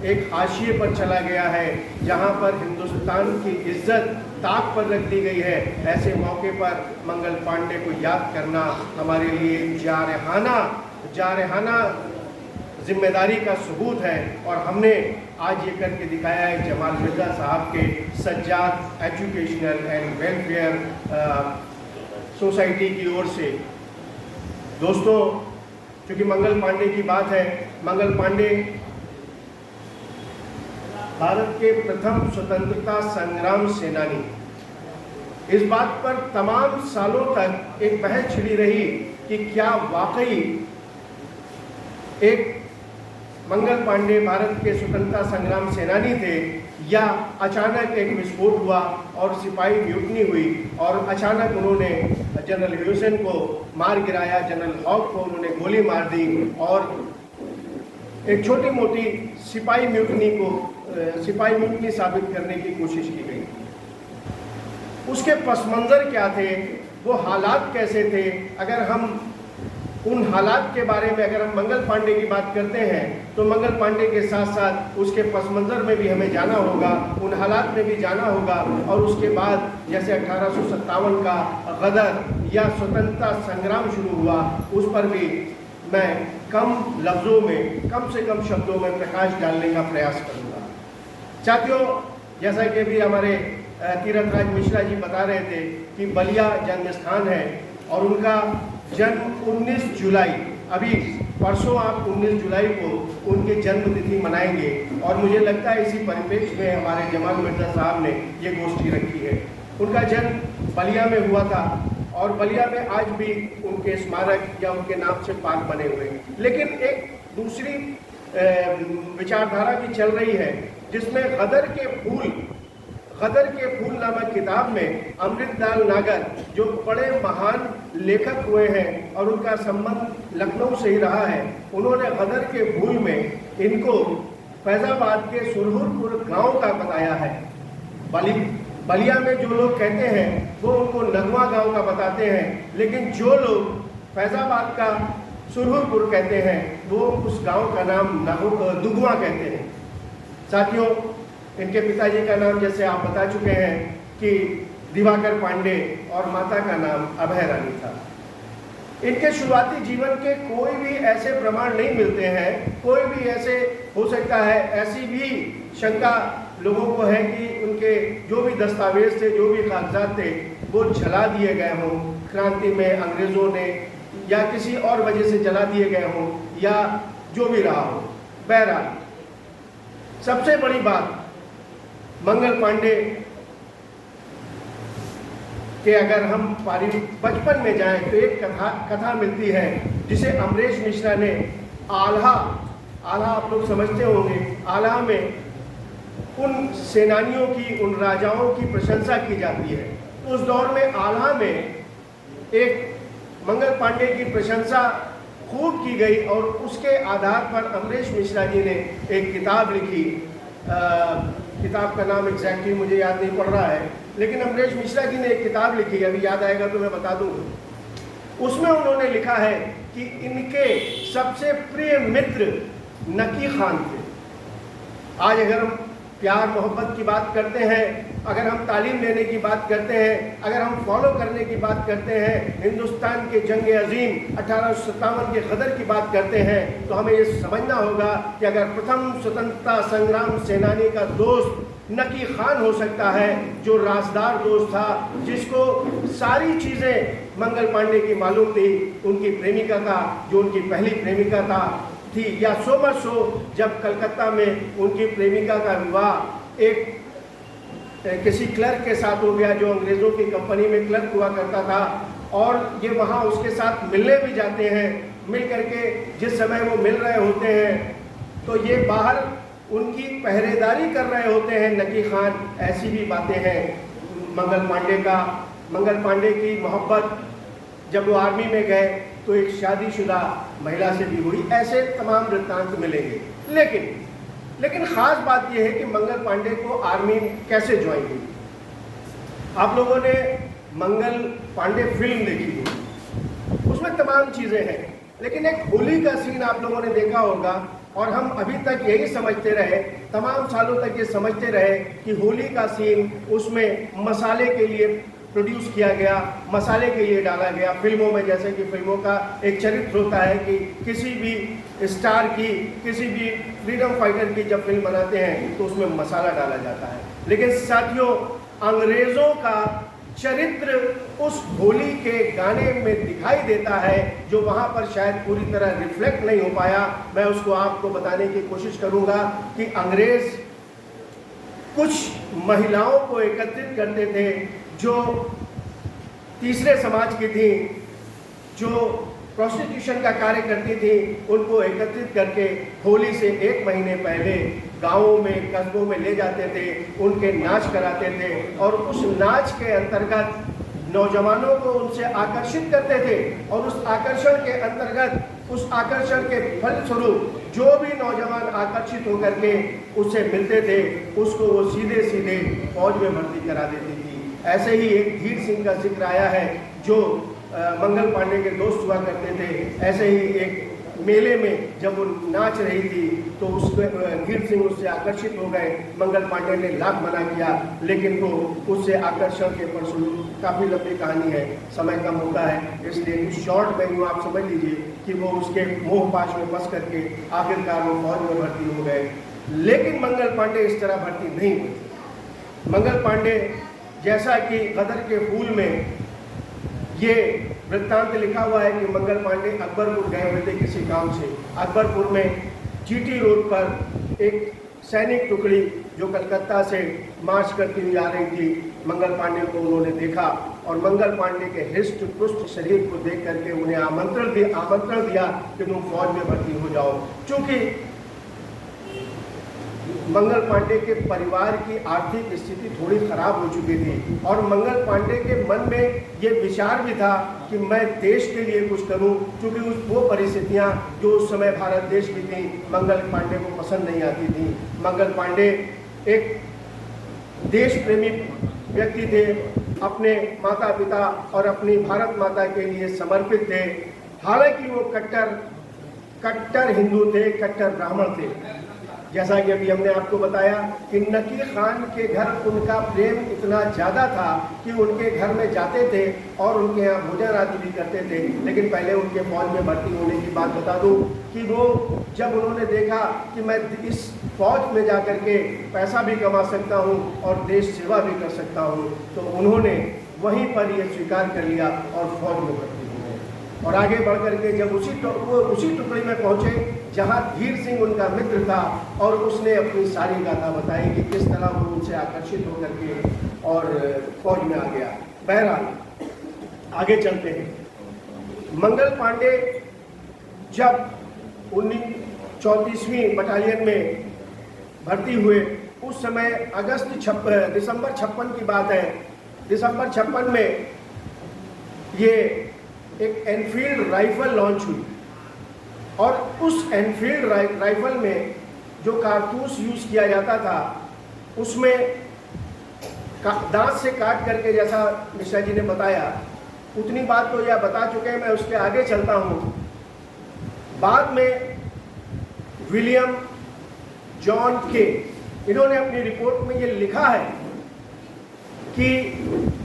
एक हाशिए पर चला गया है, जहाँ पर हिंदुस्तान की इज्जत ताक पर रख दी गई है। ऐसे मौके पर मंगल पांडे को याद करना हमारे लिए जारहाना जिम्मेदारी का सबूत है और हमने आज ये करके दिखाया है जमाल मिर्ज़ा साहब के Sajjad educational and welfare society की ओर से। दोस्तों, चूँकि मंगल पांडे की बात है, मंगल पांडे भारत के प्रथम स्वतंत्रता संग्राम सेनानी। इस बात पर तमाम सालों तक एक बहस छिड़ी रही कि क्या वाकई एक मंगल पांडे भारत के स्वतंत्रता संग्राम सेनानी थे या अचानक एक विस्फोट हुआ और सिपाही म्यूटनी हुई और अचानक उन्होंने जनरल ह्यूसेन को मार गिराया, जनरल हॉक को उन्होंने गोली मार दी और एक छोटी मोटी सिपाही म्यूटनी साबित करने की कोशिश की गई। उसके पस मंज़र क्या थे, वो हालात कैसे थे? अगर हम उन हालात के बारे में, अगर हम मंगल पांडे की बात करते हैं तो मंगल पांडे के साथ साथ उसके पस मंज़र में भी हमें जाना होगा, उन हालात में भी जाना होगा और उसके बाद जैसे 1857 का गदर या स्वतंत्रता संग्राम शुरू हुआ, उस पर भी मैं कम लफ्ज़ों में, कम से कम शब्दों में प्रकाश डालने का प्रयास करूँगा। साथियों, जैसा कि भी हमारे तीरथ राज मिश्रा जी बता रहे थे कि बलिया जन्म स्थान है और उनका जन्म 19 जुलाई, अभी परसों आप 19 जुलाई को उनके जन्म तिथि मनाएंगे और मुझे लगता है इसी परिप्रेक्ष्य में हमारे जमाल मिर्ज़ा साहब ने ये गोष्ठी रखी है। उनका जन्म बलिया में हुआ था और बलिया में आज भी उनके स्मारक या उनके नाम से पार्क बने हुए हैं। लेकिन एक दूसरी विचारधारा भी चल रही है जिसमें गदर के फूल नामक किताब में अमृतलाल नागर, जो बड़े महान लेखक हुए हैं और उनका संबंध लखनऊ से ही रहा है, उन्होंने गदर के फूल में इनको फैज़ाबाद के सुरहुरपुर गांव का बताया है। बलिया में जो लोग कहते हैं वो उनको नगवा गांव का बताते हैं, लेकिन जो लोग फैज़ाबाद का सुरहुरपुर कहते हैं वो उस गांव का नाम दुगवा कहते हैं। साथियों, इनके पिताजी का नाम जैसे आप बता चुके हैं कि दिवाकर पांडे और माता का नाम अभय रानी था। इनके शुरुआती जीवन के कोई भी ऐसे प्रमाण नहीं मिलते हैं, कोई भी ऐसे हो सकता है, ऐसी भी शंका लोगों को है कि उनके जो भी दस्तावेज थे, जो भी कागजात थे, वो जला दिए गए हों क्रांति में, अंग्रेज़ों ने या किसी और वजह से जला दिए गए हों या जो भी रहा हो। बहरहाल, सबसे बड़ी बात मंगल पांडे के अगर हम बचपन में जाएं तो एक कथा मिलती है जिसे अमरेश मिश्रा ने आल्हा आप लोग समझते होंगे, आल्हा में उन सेनानियों की, उन राजाओं की प्रशंसा की जाती है। उस दौर में आल्हा में एक मंगल पांडे की प्रशंसा खूब की गई और उसके आधार पर अमरेश मिश्रा जी ने एक किताब लिखी। किताब का नाम एग्जैक्टली मुझे याद नहीं पड़ रहा है, लेकिन अमरेश मिश्रा जी ने एक किताब लिखी, अभी याद आएगा तो मैं बता दूंगा। उसमें उन्होंने लिखा है कि इनके सबसे प्रिय मित्र नकी खान थे। आज अगर हम प्यार मोहब्बत की बात करते हैं, अगर हम तालीम लेने की बात करते हैं, अगर हम फॉलो करने की बात करते हैं, हिंदुस्तान के जंग अजीम 1857 के गदर की बात करते हैं, तो हमें ये समझना होगा कि अगर प्रथम स्वतंत्रता संग्राम सेनानी का दोस्त नकी खान हो सकता है, जो राजदार दोस्त था, जिसको सारी चीज़ें मंगल पांडे की मालूम थी, उनकी प्रेमिका का, जो उनकी पहली प्रेमिका थी, या सो मच सो जब कलकत्ता में उनकी प्रेमिका का विवाह एक किसी क्लर्क के साथ हो गया, जो अंग्रेज़ों की कंपनी में क्लर्क हुआ करता था, और ये वहाँ उसके साथ मिलने भी जाते हैं। मिल करके जिस समय वो मिल रहे होते हैं, तो ये बाहर उनकी पहरेदारी कर रहे होते हैं नकी खान। ऐसी भी बातें हैं मंगल पांडे की मोहब्बत जब वो आर्मी में गए तो एक शादीशुदा महिला से भी हुई। ऐसे तमाम वृत्तांत मिलेंगे। लेकिन ख़ास बात यह है कि मंगल पांडे को आर्मी कैसे ज्वाइन हुई। आप लोगों ने मंगल पांडे फिल्म देखी होगी, उसमें तमाम चीज़ें हैं, लेकिन एक होली का सीन आप लोगों ने देखा होगा, और हम अभी तक यही समझते रहे, तमाम सालों तक ये समझते रहे कि होली का सीन उसमें मसाले के लिए प्रोड्यूस किया गया, मसाले के लिए डाला गया। फिल्मों में जैसे कि फिल्मों का एक चरित्र होता है कि किसी भी स्टार की, किसी भी फ्रीडम फाइटर की जब फिल्म बनाते हैं तो उसमें मसाला डाला जाता है। लेकिन साथियों, अंग्रेज़ों का चरित्र उस होली के गाने में दिखाई देता है, जो वहाँ पर शायद पूरी तरह रिफ्लेक्ट नहीं हो पाया। मैं उसको आपको बताने की कोशिश करूँगा कि अंग्रेज़ कुछ महिलाओं को एकत्रित करते थे जो तीसरे समाज की थी, जो प्रोस्टिट्यूशन का कार्य करती थी। उनको एकत्रित करके होली से 1 महीने पहले गाँवों में, कस्बों में ले जाते थे, उनके नाच कराते थे, और उस नाच के अंतर्गत नौजवानों को उनसे आकर्षित करते थे, और उस आकर्षण के अंतर्गत, उस आकर्षण के फलस्वरूप जो भी नौजवान आकर्षित होकर के उससे मिलते थे, उसको वो सीधे सीधे फौज में भर्ती करा देती थी। ऐसे ही एक धीर सिंह का जिक्र आया है, जो मंगल पांडे के दोस्त हुआ करते थे। ऐसे ही एक मेले में जब वो नाच रही थी तो उसके धीर सिंह उससे आकर्षित हो गए। मंगल पांडे ने लाख मना किया, लेकिन वो उससे आकर्षण के फलस्वरूप, काफ़ी लंबी कहानी है, समय कम होता है, इसलिए शॉर्ट में यूँ आप समझ लीजिए कि वो उसके मोह पाश में फंस करके आखिरकार वो फौज में भर्ती हो गए। लेकिन मंगल पांडे इस तरह भर्ती नहीं हुए। मंगल पांडे, जैसा कि गदर के फूल में ये वृत्तांत लिखा हुआ है कि मंगल पांडे अकबरपुर गए हुए थे किसी काम से। अकबरपुर में जीटी रोड पर एक सैनिक टुकड़ी जो कलकत्ता से मार्च करती हुई आ रही थी, मंगल पांडे को उन्होंने देखा, और मंगल पांडे के हृष्ट पुष्ट शरीर को देख करके उन्हें आमंत्रण दिया कि तुम फौज में भर्ती हो जाओ। चूँकि मंगल पांडे के परिवार की आर्थिक स्थिति थोड़ी खराब हो चुकी थी, और मंगल पांडे के मन में ये विचार भी था कि मैं देश के लिए कुछ करूं, क्योंकि वो परिस्थितियां जो उस समय भारत देश की थी, मंगल पांडे को पसंद नहीं आती थी। मंगल पांडे एक देश प्रेमी व्यक्ति थे, अपने माता पिता और अपनी भारत माता के लिए समर्पित थे। हालांकि वो कट्टर हिंदू थे, कट्टर ब्राह्मण थे। जैसा कि अभी हमने आपको बताया कि नकी खान के घर उनका प्रेम इतना ज़्यादा था कि उनके घर में जाते थे और उनके यहाँ भोजन आदि भी करते थे। लेकिन पहले उनके फौज में भर्ती होने की बात बता दूं कि वो जब उन्होंने देखा कि मैं इस फौज में जाकर के पैसा भी कमा सकता हूँ और देश सेवा भी कर सकता हूँ, तो उन्होंने वहीं पर ये स्वीकार कर लिया और फौज में भर्ती हो गए। और आगे बढ़ करके जब उसी टुकड़ी में पहुँचे जहाँ धीर सिंह उनका मित्र था, और उसने अपनी सारी गाथा बताई कि किस तरह वो उनसे आकर्षित होकर के और फौज में आ गया। बहरहाल आगे चलते हैं। मंगल पांडे जब 34वीं बटालियन में भर्ती हुए, उस समय दिसंबर 56 की बात है। दिसंबर 56 में ये एक एनफील्ड राइफल लॉन्च हुई, और उस एनफील्ड राइफल में जो कारतूस यूज़ किया जाता था, उसमें दांत से काट करके, जैसा मिश्रा जी ने बताया, उतनी बात तो यह बता चुके हैं, मैं उसके आगे चलता हूँ। बाद में विलियम जॉन के इन्होंने अपनी रिपोर्ट में ये लिखा है कि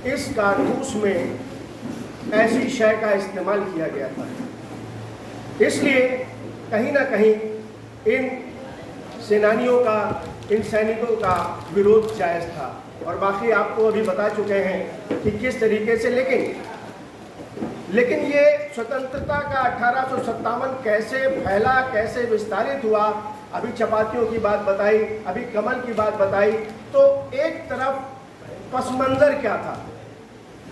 इस कारतूस में ऐसी शय का इस्तेमाल किया गया था, इसलिए कहीं ना कहीं इन सेनानियों का, इन सैनिकों का विरोध जायज़ था। और बाकी आपको अभी बता चुके हैं कि किस तरीके से, लेकिन ये स्वतंत्रता का 1857 कैसे फैला, कैसे विस्तारित हुआ। अभी चपातियों की बात बताई, अभी कमल की बात बताई, तो एक तरफ पसमंजर क्या था?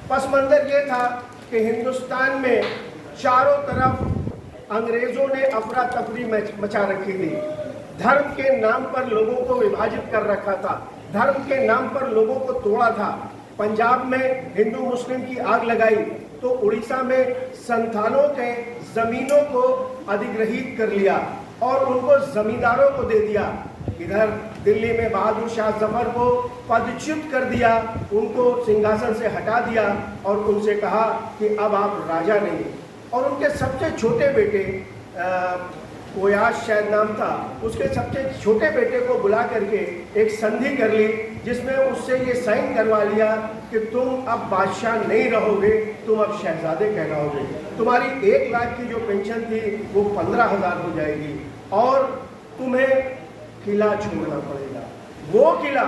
पसमंजर ये था कि हिंदुस्तान में चारों तरफ अंग्रेजों ने अफरा तफरी मचा रखी थी, धर्म के नाम पर लोगों को विभाजित कर रखा था, धर्म के नाम पर लोगों को तोड़ा था। पंजाब में हिंदू मुस्लिम की आग लगाई, तो उड़ीसा में संथालों के जमीनों को अधिग्रहित कर लिया और उनको जमींदारों को दे दिया। इधर दिल्ली में बहादुर शाह जफर को पदच्युत कर दिया, उनको सिंहासन से हटा दिया और उनसे कहा कि अब आप राजा नहीं। और उनके सबसे छोटे बेटे, कोयाश शायद नाम था, उसके सबसे छोटे बेटे को बुला करके एक संधि कर ली, जिसमें उससे ये साइन करवा लिया कि तुम अब बादशाह नहीं रहोगे, तुम अब शहजादे कहलाओगे। तुम्हारी 1 लाख की जो पेंशन थी वो 15,000 हो जाएगी और तुम्हें किला छोड़ना पड़ेगा। वो किला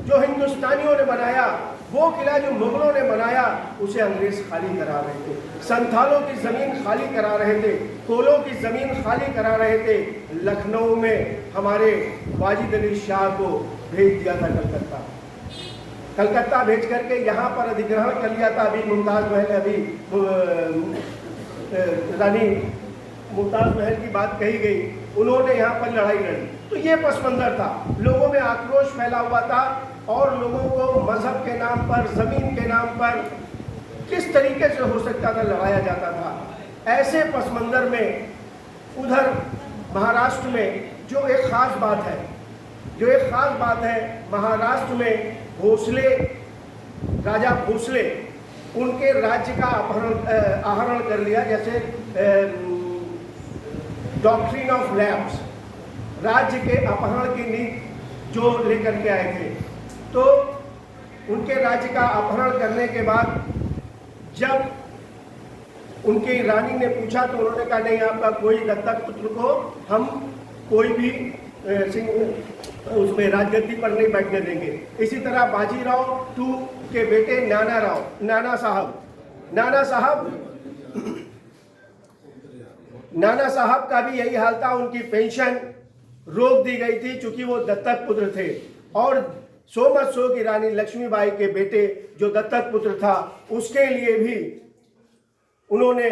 जो हिंदुस्तानियों ने बनाया, वो किला जो मुगलों ने बनाया, उसे अंग्रेज खाली करा रहे थे। संथालों की जमीन खाली करा रहे थे, कोलों की जमीन खाली करा रहे थे। लखनऊ में हमारे वाजिद अली शाह को भेज दिया था कलकत्ता भेज करके यहाँ पर अधिग्रहण कर लिया था। अभी मुमताज महल, अभी रानी मुमताज महल की बात कही गई, उन्होंने यहाँ पर लड़ाई लड़ी। तो ये पसमंजर था, लोगों में आक्रोश फैला हुआ था और लोगों को मजहब के नाम पर, जमीन के नाम पर किस तरीके से हो सकता था लड़ाया जाता था। ऐसे पसमंजर में उधर महाराष्ट्र में जो एक खास बात है, महाराष्ट्र में भोसले, राजा भोसले, उनके राज्य का आहरण कर लिया। जैसे डॉक्ट्रिन ऑफ लैप्स, राज्य के अपहरण की नीति जो लेकर के आए थे, तो उनके राज्य का अपहरण करने के बाद जब उनकी रानी ने पूछा तो उन्होंने कहा नहीं, आपका कोई दत्तक पुत्र को हम कोई भी उसमें राजगद्दी पर नहीं बैठने देंगे। इसी तरह बाजीराव टू के बेटे नाना साहब का भी यही हाल था। उनकी पेंशन रोक दी गई थी चूंकि वो दत्तक पुत्र थे। और सो की रानी लक्ष्मीबाई के बेटे जो दत्तक पुत्र था, उसके लिए भी उन्होंने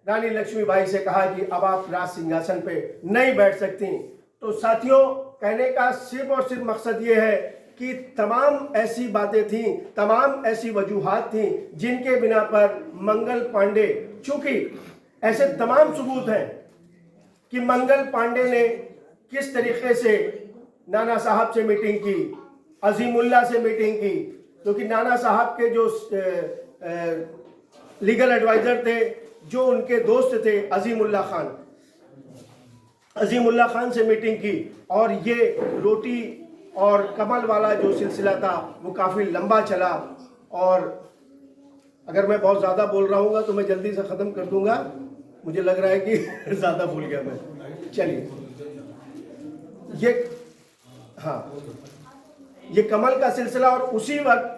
रानी लक्ष्मीबाई से कहा कि अब आप राज सिंहासन पे नहीं बैठ सकती। तो साथियों, कहने का सिर्फ और सिर्फ मकसद ये है कि तमाम ऐसी बातें थीं, तमाम ऐसी वजूहात थीं जिनके बिना पर मंगल पांडे, चूंकि ऐसे तमाम सबूत हैं कि मंगल पांडे ने किस तरीके से नाना साहब से मीटिंग की, अजीमुल्ला से मीटिंग की, क्योंकि नाना साहब के जो लीगल एडवाइजर थे, जो उनके दोस्त थे अजीमुल्ला खान से मीटिंग की। और ये रोटी और कमल वाला जो सिलसिला था वो काफ़ी लंबा चला। और अगर मैं बहुत ज़्यादा बोल रहा हूँ तो मैं जल्दी से ख़त्म कर दूंगा, मुझे लग रहा है कि ज़्यादा भूल गया मैं। चलिए, ये कमल का सिलसिला। और उसी वक्त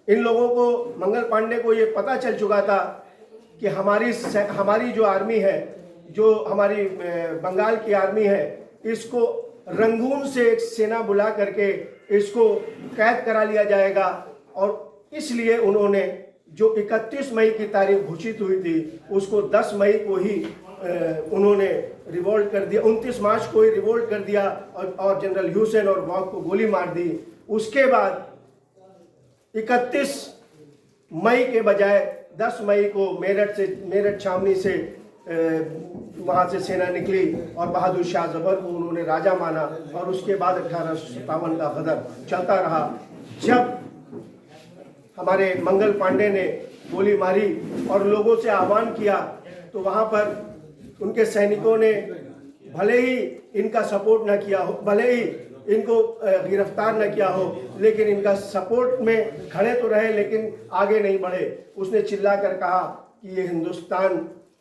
इन लोगों को, मंगल पांडे को ये पता चल चुका था कि हमारी जो आर्मी है, जो हमारी बंगाल की आर्मी है, इसको रंगून से एक सेना बुला करके इसको कैद करा लिया जाएगा। और इसलिए उन्होंने जो 31 मई की तारीख घोषित हुई थी, उसको 10 मई को ही उन्होंने रिवोल्ट कर दिया, 29 मार्च को ही रिवोल्ट कर दिया और जनरल ह्यूसेन और वॉक को गोली मार दी। उसके बाद 31 मई के बजाय 10 मई को मेरठ छावनी से वहाँ से सेना निकली और बहादुर शाह जफर को उन्होंने राजा माना। और उसके बाद 1857 का गदर चलता रहा। जब हमारे मंगल पांडे ने गोली मारी और लोगों से आह्वान किया, तो वहाँ पर उनके सैनिकों ने भले ही इनका सपोर्ट ना किया हो, भले ही इनको गिरफ्तार न किया हो, लेकिन इनका सपोर्ट में खड़े तो रहे लेकिन आगे नहीं बढ़े। उसने चिल्ला कर कहा कि ये हिंदुस्तान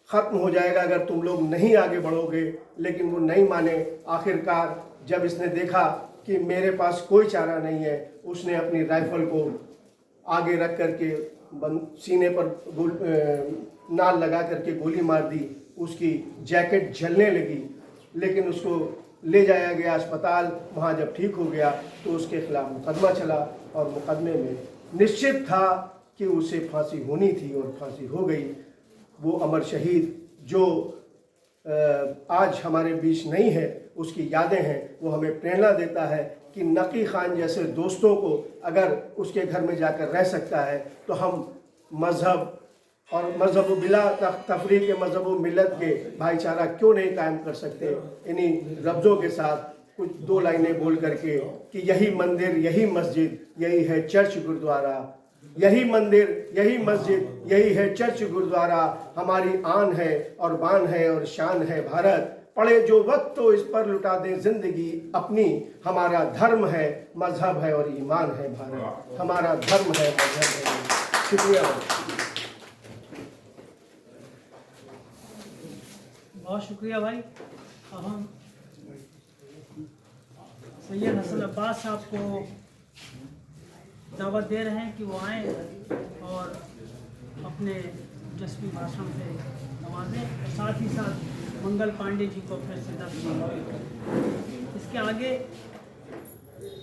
ख़त्म हो जाएगा अगर तुम लोग नहीं आगे बढ़ोगे, लेकिन वो नहीं माने। आखिरकार जब इसने देखा कि मेरे पास कोई चारा नहीं है, उसने अपनी राइफल को आगे रख करके सीने पर नाल लगा करके गोली मार दी। उसकी जैकेट जलने लगी, लेकिन उसको ले जाया गया अस्पताल। वहाँ जब ठीक हो गया तो उसके खिलाफ मुकदमा चला और मुकदमे में निश्चित था कि उसे फांसी होनी थी और फांसी हो गई। वो अमर शहीद जो आज हमारे बीच नहीं है, उसकी यादें हैं, वो हमें प्रेरणा देता है कि नकी खान जैसे दोस्तों को अगर उसके घर में जाकर रह सकता है तो हम मज़हब और मज़हब बिला तफरीक के मज़हब मिलत के भाईचारा क्यों नहीं कायम कर सकते। इन्हीं लफ्ज़ों के साथ कुछ दो लाइनें बोल करके कि यही मंदिर, यही मस्जिद, यही है चर्च गुरुद्वारा, यही मंदिर, यही मस्जिद, यही है चर्च गुरुद्वारा, हमारी आन है और बान है और शान है भारत। पड़े जो वक्त तो इस पर लुटा दें जिंदगी अपनी, हमारा धर्म है, मजहब है और ईमान है भारत। हमारा धर्म है, मजहब है। शुक्रिया। बहुत शुक्रिया भाई। अब हम सैयद हसन अब्बास साहब को दावत दे रहे हैं कि वो आएँ और अपने जस्वी भाषण से नवाजें और साथ ही साथ मंगल पांडे जी को फिर से दर्ज। इसके आगे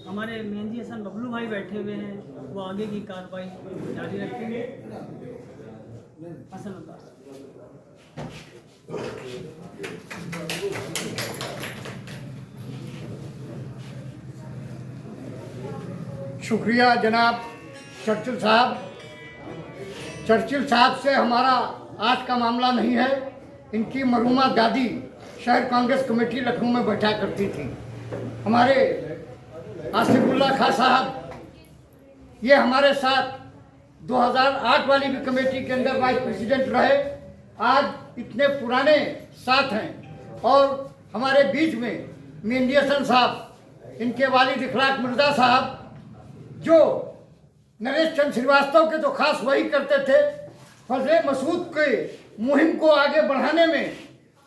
हमारे मेहंदी हसन बबलू भाई बैठे हुए हैं, वो आगे की कार्रवाई जारी रखेंगे। हसन अब्बास। शुक्रिया जनाब चर्चिल साहब। चर्चिल साहब से हमारा आज का मामला नहीं है। इनकी मरहूमा दादी शहर कांग्रेस कमेटी लखनऊ में बैठा करती थी। हमारे आसिफुल्ला खां साहब ये हमारे साथ 2008 वाली भी कमेटी के अंदर वाइस प्रेसिडेंट रहे, आज इतने पुराने साथ हैं। और हमारे बीच में मेहंदी हसन साहब, इनके वालिद इखलाक मिर्जा साहब, जो नरेश चंद्र श्रीवास्तव के तो खास वही करते थे, फजले मसूद के मुहिम को आगे बढ़ाने में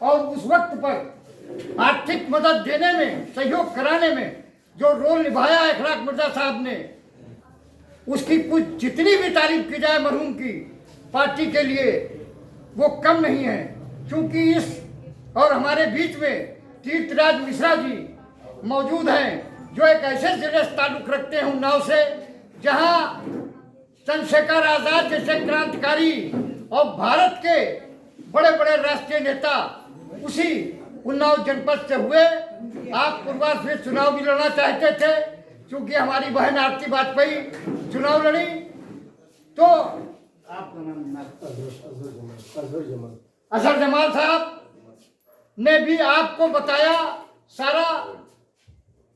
और उस वक्त पर आर्थिक मदद देने में, सहयोग कराने में जो रोल निभाया इखलाक मिर्जा साहब ने, उसकी कुछ जितनी भी तारीफ की जाए मरहूम की पार्टी के लिए वो कम नहीं है। क्योंकि इस और हमारे बीच में तीर्थराज मिश्रा जी मौजूद हैं जो एक ऐसे जिले से ताल्लुक रखते हैं उन्नाव से, जहां चंद्रशेखर आजाद जैसे क्रांतिकारी और भारत के बड़े बड़े राष्ट्रीय नेता उसी उन्नाव जनपद से हुए। आप पूर्वार्ध में चुनाव भी लड़ना चाहते थे, क्योंकि हमारी बहन आरती वाजपेयी चुनाव लड़ी। तो अजहर जमाल साहब ने भी आपको बताया सारा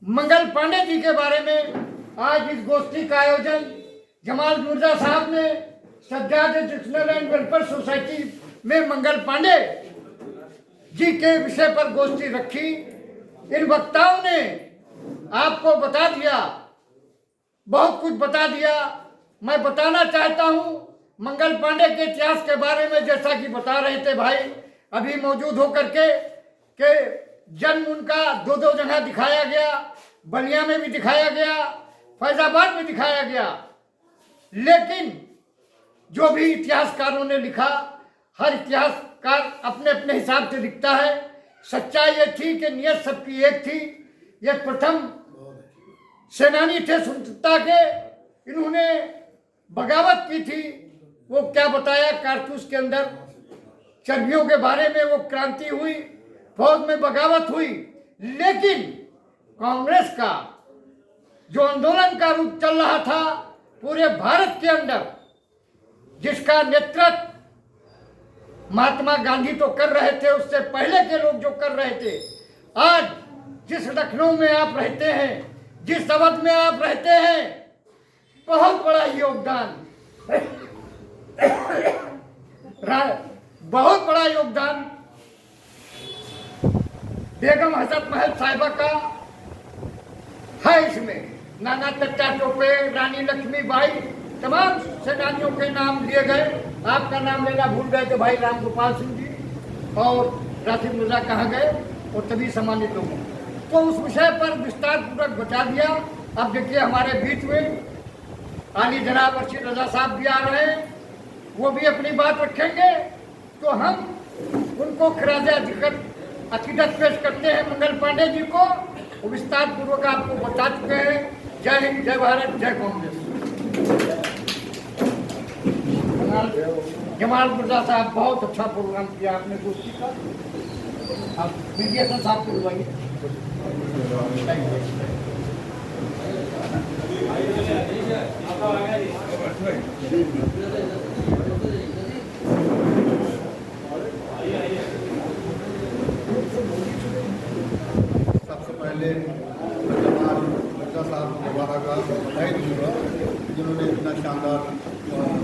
मंगल पांडे जी के बारे में। आज इस गोष्ठी का आयोजन जमाल मिर्जा साहब ने Sajjad educational and welfare society में मंगल पांडे जी के विषय पर गोष्ठी रखी। इन वक्ताओं ने आपको बता दिया, बहुत कुछ बता दिया। मैं बताना चाहता हूं मंगल पांडे के इतिहास के बारे में, जैसा कि बता रहे थे भाई अभी मौजूद होकर के जन्म उनका दो दो जगह दिखाया गया, बलिया में भी दिखाया गया, फैजाबाद में दिखाया गया। लेकिन जो भी इतिहासकारों ने लिखा, हर इतिहासकार अपने अपने हिसाब से लिखता है। सच्चाई ये थी कि नियत सबकी एक थी। ये प्रथम सेनानी थे स्वतंत्रता के, इन्होंने बगावत की थी। वो क्या बताया, कारतूस के अंदर चर्बियों के बारे में वो क्रांति हुई, फौज में बगावत हुई। लेकिन कांग्रेस का जो आंदोलन का रूप चल रहा था पूरे भारत के अंदर, जिसका नेतृत्व महात्मा गांधी तो कर रहे थे, उससे पहले के लोग जो कर रहे थे, आज जिस लखनऊ में आप रहते हैं, जिस अवध में आप रहते हैं, बहुत बड़ा योगदान बहुत बड़ा योगदान बेगम हजरत महल साहिबा का है इसमें। नाना चच्चा टोपे, रानी लक्ष्मीबाई, तमाम सेनानियों के नाम लिए गए। आपका नाम लेना भूल गए तो भाई राम गोपाल सिंह जी और राशिद मिर्जा कहाँ गए और सभी सम्मानित लोगों। तो उस विषय पर विस्तार पूर्वक बता दिया। अब देखिए हमारे बीच में आली जनाब अर्शीद रजा साहब भी आ रहे हैं, वो भी अपनी बात रखेंगे। तो हम उनको खिराज अकीदत पेश करते हैं मंगल पांडे जी को, वो विस्तार पूर्वक आपको बता चुके हैं। जय हिंद, जय भारत, जय कांग्रेस। जमाल मिर्जा साहब, बहुत अच्छा प्रोग्राम किया आपने गोष्ठी का। आप मीडिया साहब को बुलाइए। सबसे पहले जमाल मिर्जा साहब को मुबारकबाद बधाई दूंगा, जिन्होंने इतना शानदार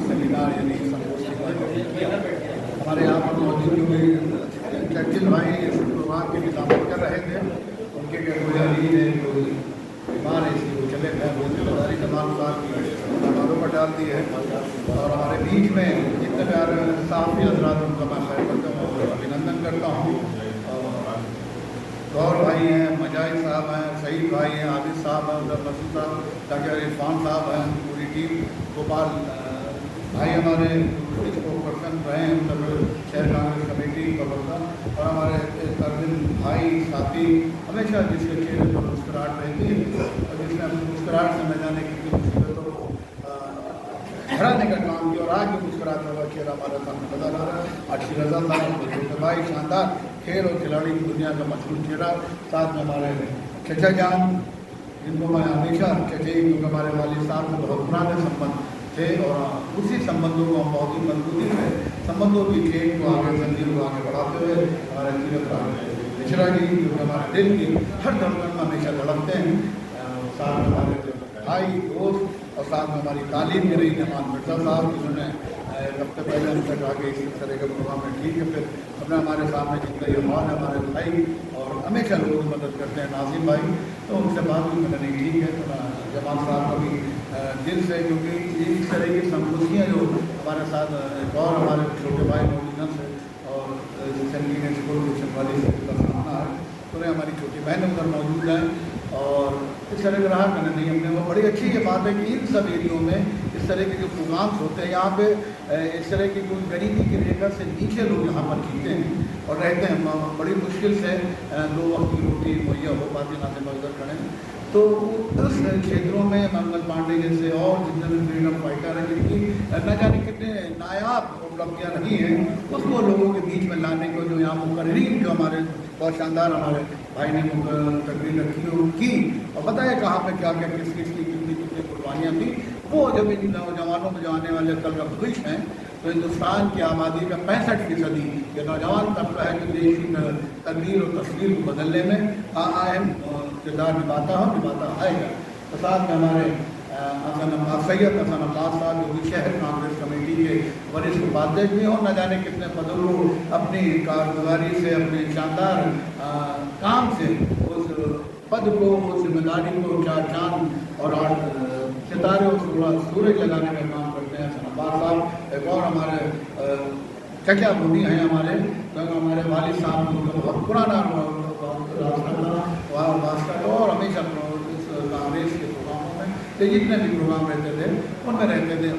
सेमिनार यानी संगोष्ठी का आयोजन किया। हमारे यहाँ पर मौजूद हुए चर्चिल भाई इस प्रोग्राम के भी दामन कर रहे थे। उनके गुजारी है जो बीमार है इसलिए वो चले गए। वो जिम्मेदारी जमाल साहब की हमारों पर डाल दी है। और हमारे बीच में जितने प्यारे साफ़ी हजरात उनका मैं खैर करता हूँ, अभिनंदन करता हूँ। गौर भाई हैं, मजाहिद साहब हैं, सईद भाई हैं, आबिद साहब हैं, उधर मसूद साहब, डॉक्टर इरफान साहब हैं, पूरी टीम, गोपाल भाई हमारे स्पोक पर्सन रहे हैं, मतलब शहर कांग्रेस कमेटी का बंदा, और हमारे अरविंद भाई साथी हमेशा जिसके चेहरे पर मुस्कुराहट रहती है और जिसने अपनी मुस्कुराहट से न जाने की मुसीबतों को हराने का काम किया। और आज भी मुस्कुराता हुआ चेहरा हमारे सामने नजर आ रहा है। अच्छी रजा साहब, भाई शानदार खेल और खिलाड़ी की दुनिया का मशहूर चेहरा, साथ में हमारे चचा जान, जिनको मैं हमेशा चचे, क्योंकि हमारे वालिद साहब में बहुत पुराने संबंध थे और उसी संबंधों को हम बहुत ही मजबूती से संबंधों की चेन को आगे, जंजीर को आगे बढ़ाते हुए हमारे सीरत मिश्रा जी, जो हमारे दिल की हर धड़कन में हमेशा धड़कते हैं, साथ में हमारे भाई दोस्त और साथ में हमारी तालीम भी रही जमाल मिर्जा साहब, जिन्होंने एक हफ्ते पहले हम तक आगे इस तरह का प्रोग्राम में ठीक है। फिर अपने हमारे सामने जितने युवान है हमारे भाई और हमेशा लोगों की मदद करते हैं, नाजिम भाई, तो उनसे बात भी मैंने नहीं ठीक है। तो मैं जमाल साहब का भी दिल से, क्योंकि इस तरह की संस्कृतियाँ जो हमारे साथ एक और हमारे छोटे भाई मौजूदा से और संगीन स्कूल वाली से सामना है, तो हमारी छोटी बहन उधर मौजूद हैं और इस तरह का रहा करना नहीं हमने। वो बड़ी अच्छी ये बात है कि इन सब एरियो में इस तरह के जो प्रोग्राम्स होते हैं, यहाँ पे इस तरह की कोई गरीबी की रेखा से नीचे लोग यहाँ पर जीते हैं और रहते हैं। बड़ी मुश्किल से 2 वक्त की रोटी मुहैया हो पाती ना से मदद करें। तो उस क्षेत्रों में मंगल पांडे जैसे और जितने भी फ्रीडम फाइटर हैं, जिनकी न जाने कितने नायाब उपलब्धियाँ रही हैं, उसको लोगों के बीच में लाने को जो यहाँ मुकर्रीन जो हमारे बहुत शानदार हमारे भाई ने तकरीर रखी है उनकी, और बताया कहाँ पे क्या क्या किस किस की कितनी कितनी कुर्बानियाँ थी। वो जब इन नौजवानों में जो आने वाले कल का भविष्य हैं, तो हिंदुस्तान की आबादी का 65% ये नौजवान तबका है जो देश की तकदीर और तस्वीर को बदलने में अहम किरदार निभाता आएगा। तो साथ में हमारे सैयद हसन अब्बास साहब, जो कि शहर कांग्रेस कमेटी के वरिष्ठ उपाध्यक्ष भी हों, न जाने कितने पदों को अपनी कारगुजारी से, अपने शानदार काम से उस पद को, उस जिम्मेदारी को 4 चांद और 8 सितारे और सूरज लगाने का काम करते हैं। हसन अब्बास साहब एक और हमारे चचा मोदी हैं हमारे वालिद साहब, उनका बहुत पुराना वास्ता था और हमेशा कांग्रेस के प्रोग्रामों में तो जितने भी प्रोग्राम रहते थे उनमें रहते थे।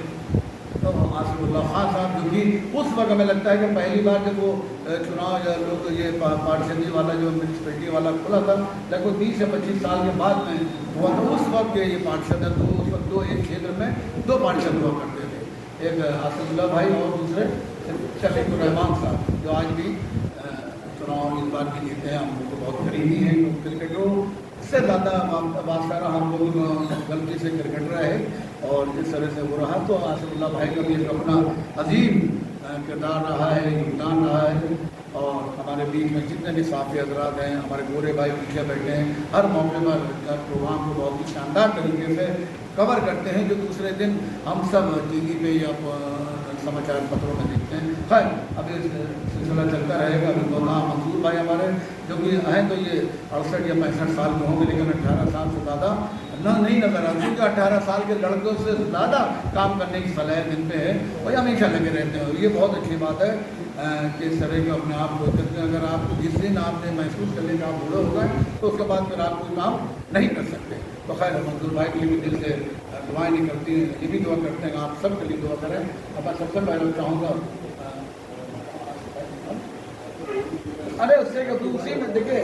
तो आसिफुल्लाह खान साहब, जो कि उस वक्त हमें लगता है कि पहली बार जब वो चुनाव या लोग ये पार्षदी वाला जो म्यूनसिपलिटी वाला खुला था, लगभग 20 या 25 साल के बाद में हुआ था। उस वक्त ये पार्षद है, तो उस वक्त एक क्षेत्र में 2 पार्षद हुआ करते थे, एक आसिफुल्लाह भाई और दूसरे शफीकुर रहमान साहब, जो आज भी चुनाव इस बार भी जीते हैं। हम लोग तो बहुत करीबी हैं क्रिकेटरों से ज़्यादा वास्ता रहा, हम लोग गलती से क्रिकेटर रहे और जिस तरह से वो रहा। तो आसिफुल्लाह भाई का भी एक अपना अजीम किरदार रहा है, योगदान रहा है। और हमारे बीच में जितने भी साफ़ी हजरात हैं, हमारे गोरे भाई पीछे बैठे हैं, हर मौके पर प्रोग्राम को बहुत ही शानदार तरीके से कवर करते हैं, जो दूसरे दिन हम सब टीवी पे या समाचार पत्रों में देखते हैं। खैर अभी सिलसिला चलता रहेगा। अभी तो नाम मंसूर भाई हमारे जो कि हैं तो ये 68 या 65 साल के होंगे, लेकिन 18 साल से ज़्यादा नहीं नजर आती कि 18 साल के लड़कों से ज़्यादा काम करने की सलाहियत इन पे है और हमेशा लगे रहते हैं। ये बहुत अच्छी बात है कि इस तरह के अपने आप को करते हैं। अगर आपको जिस दिन आपने महसूस कर लिया कि आप बूढ़े हो गए तो उसके बाद फिर आप कोई काम नहीं कर सकते। तो खैर मंसूर भाई के लिए भी दिल से दुआएं निकलती हैं, ये भी दुआ करते हैं आप सब के लिए दुआ करें। अब मैं सबसे पहले चाहूँगा अरे उससे उसी में देखिए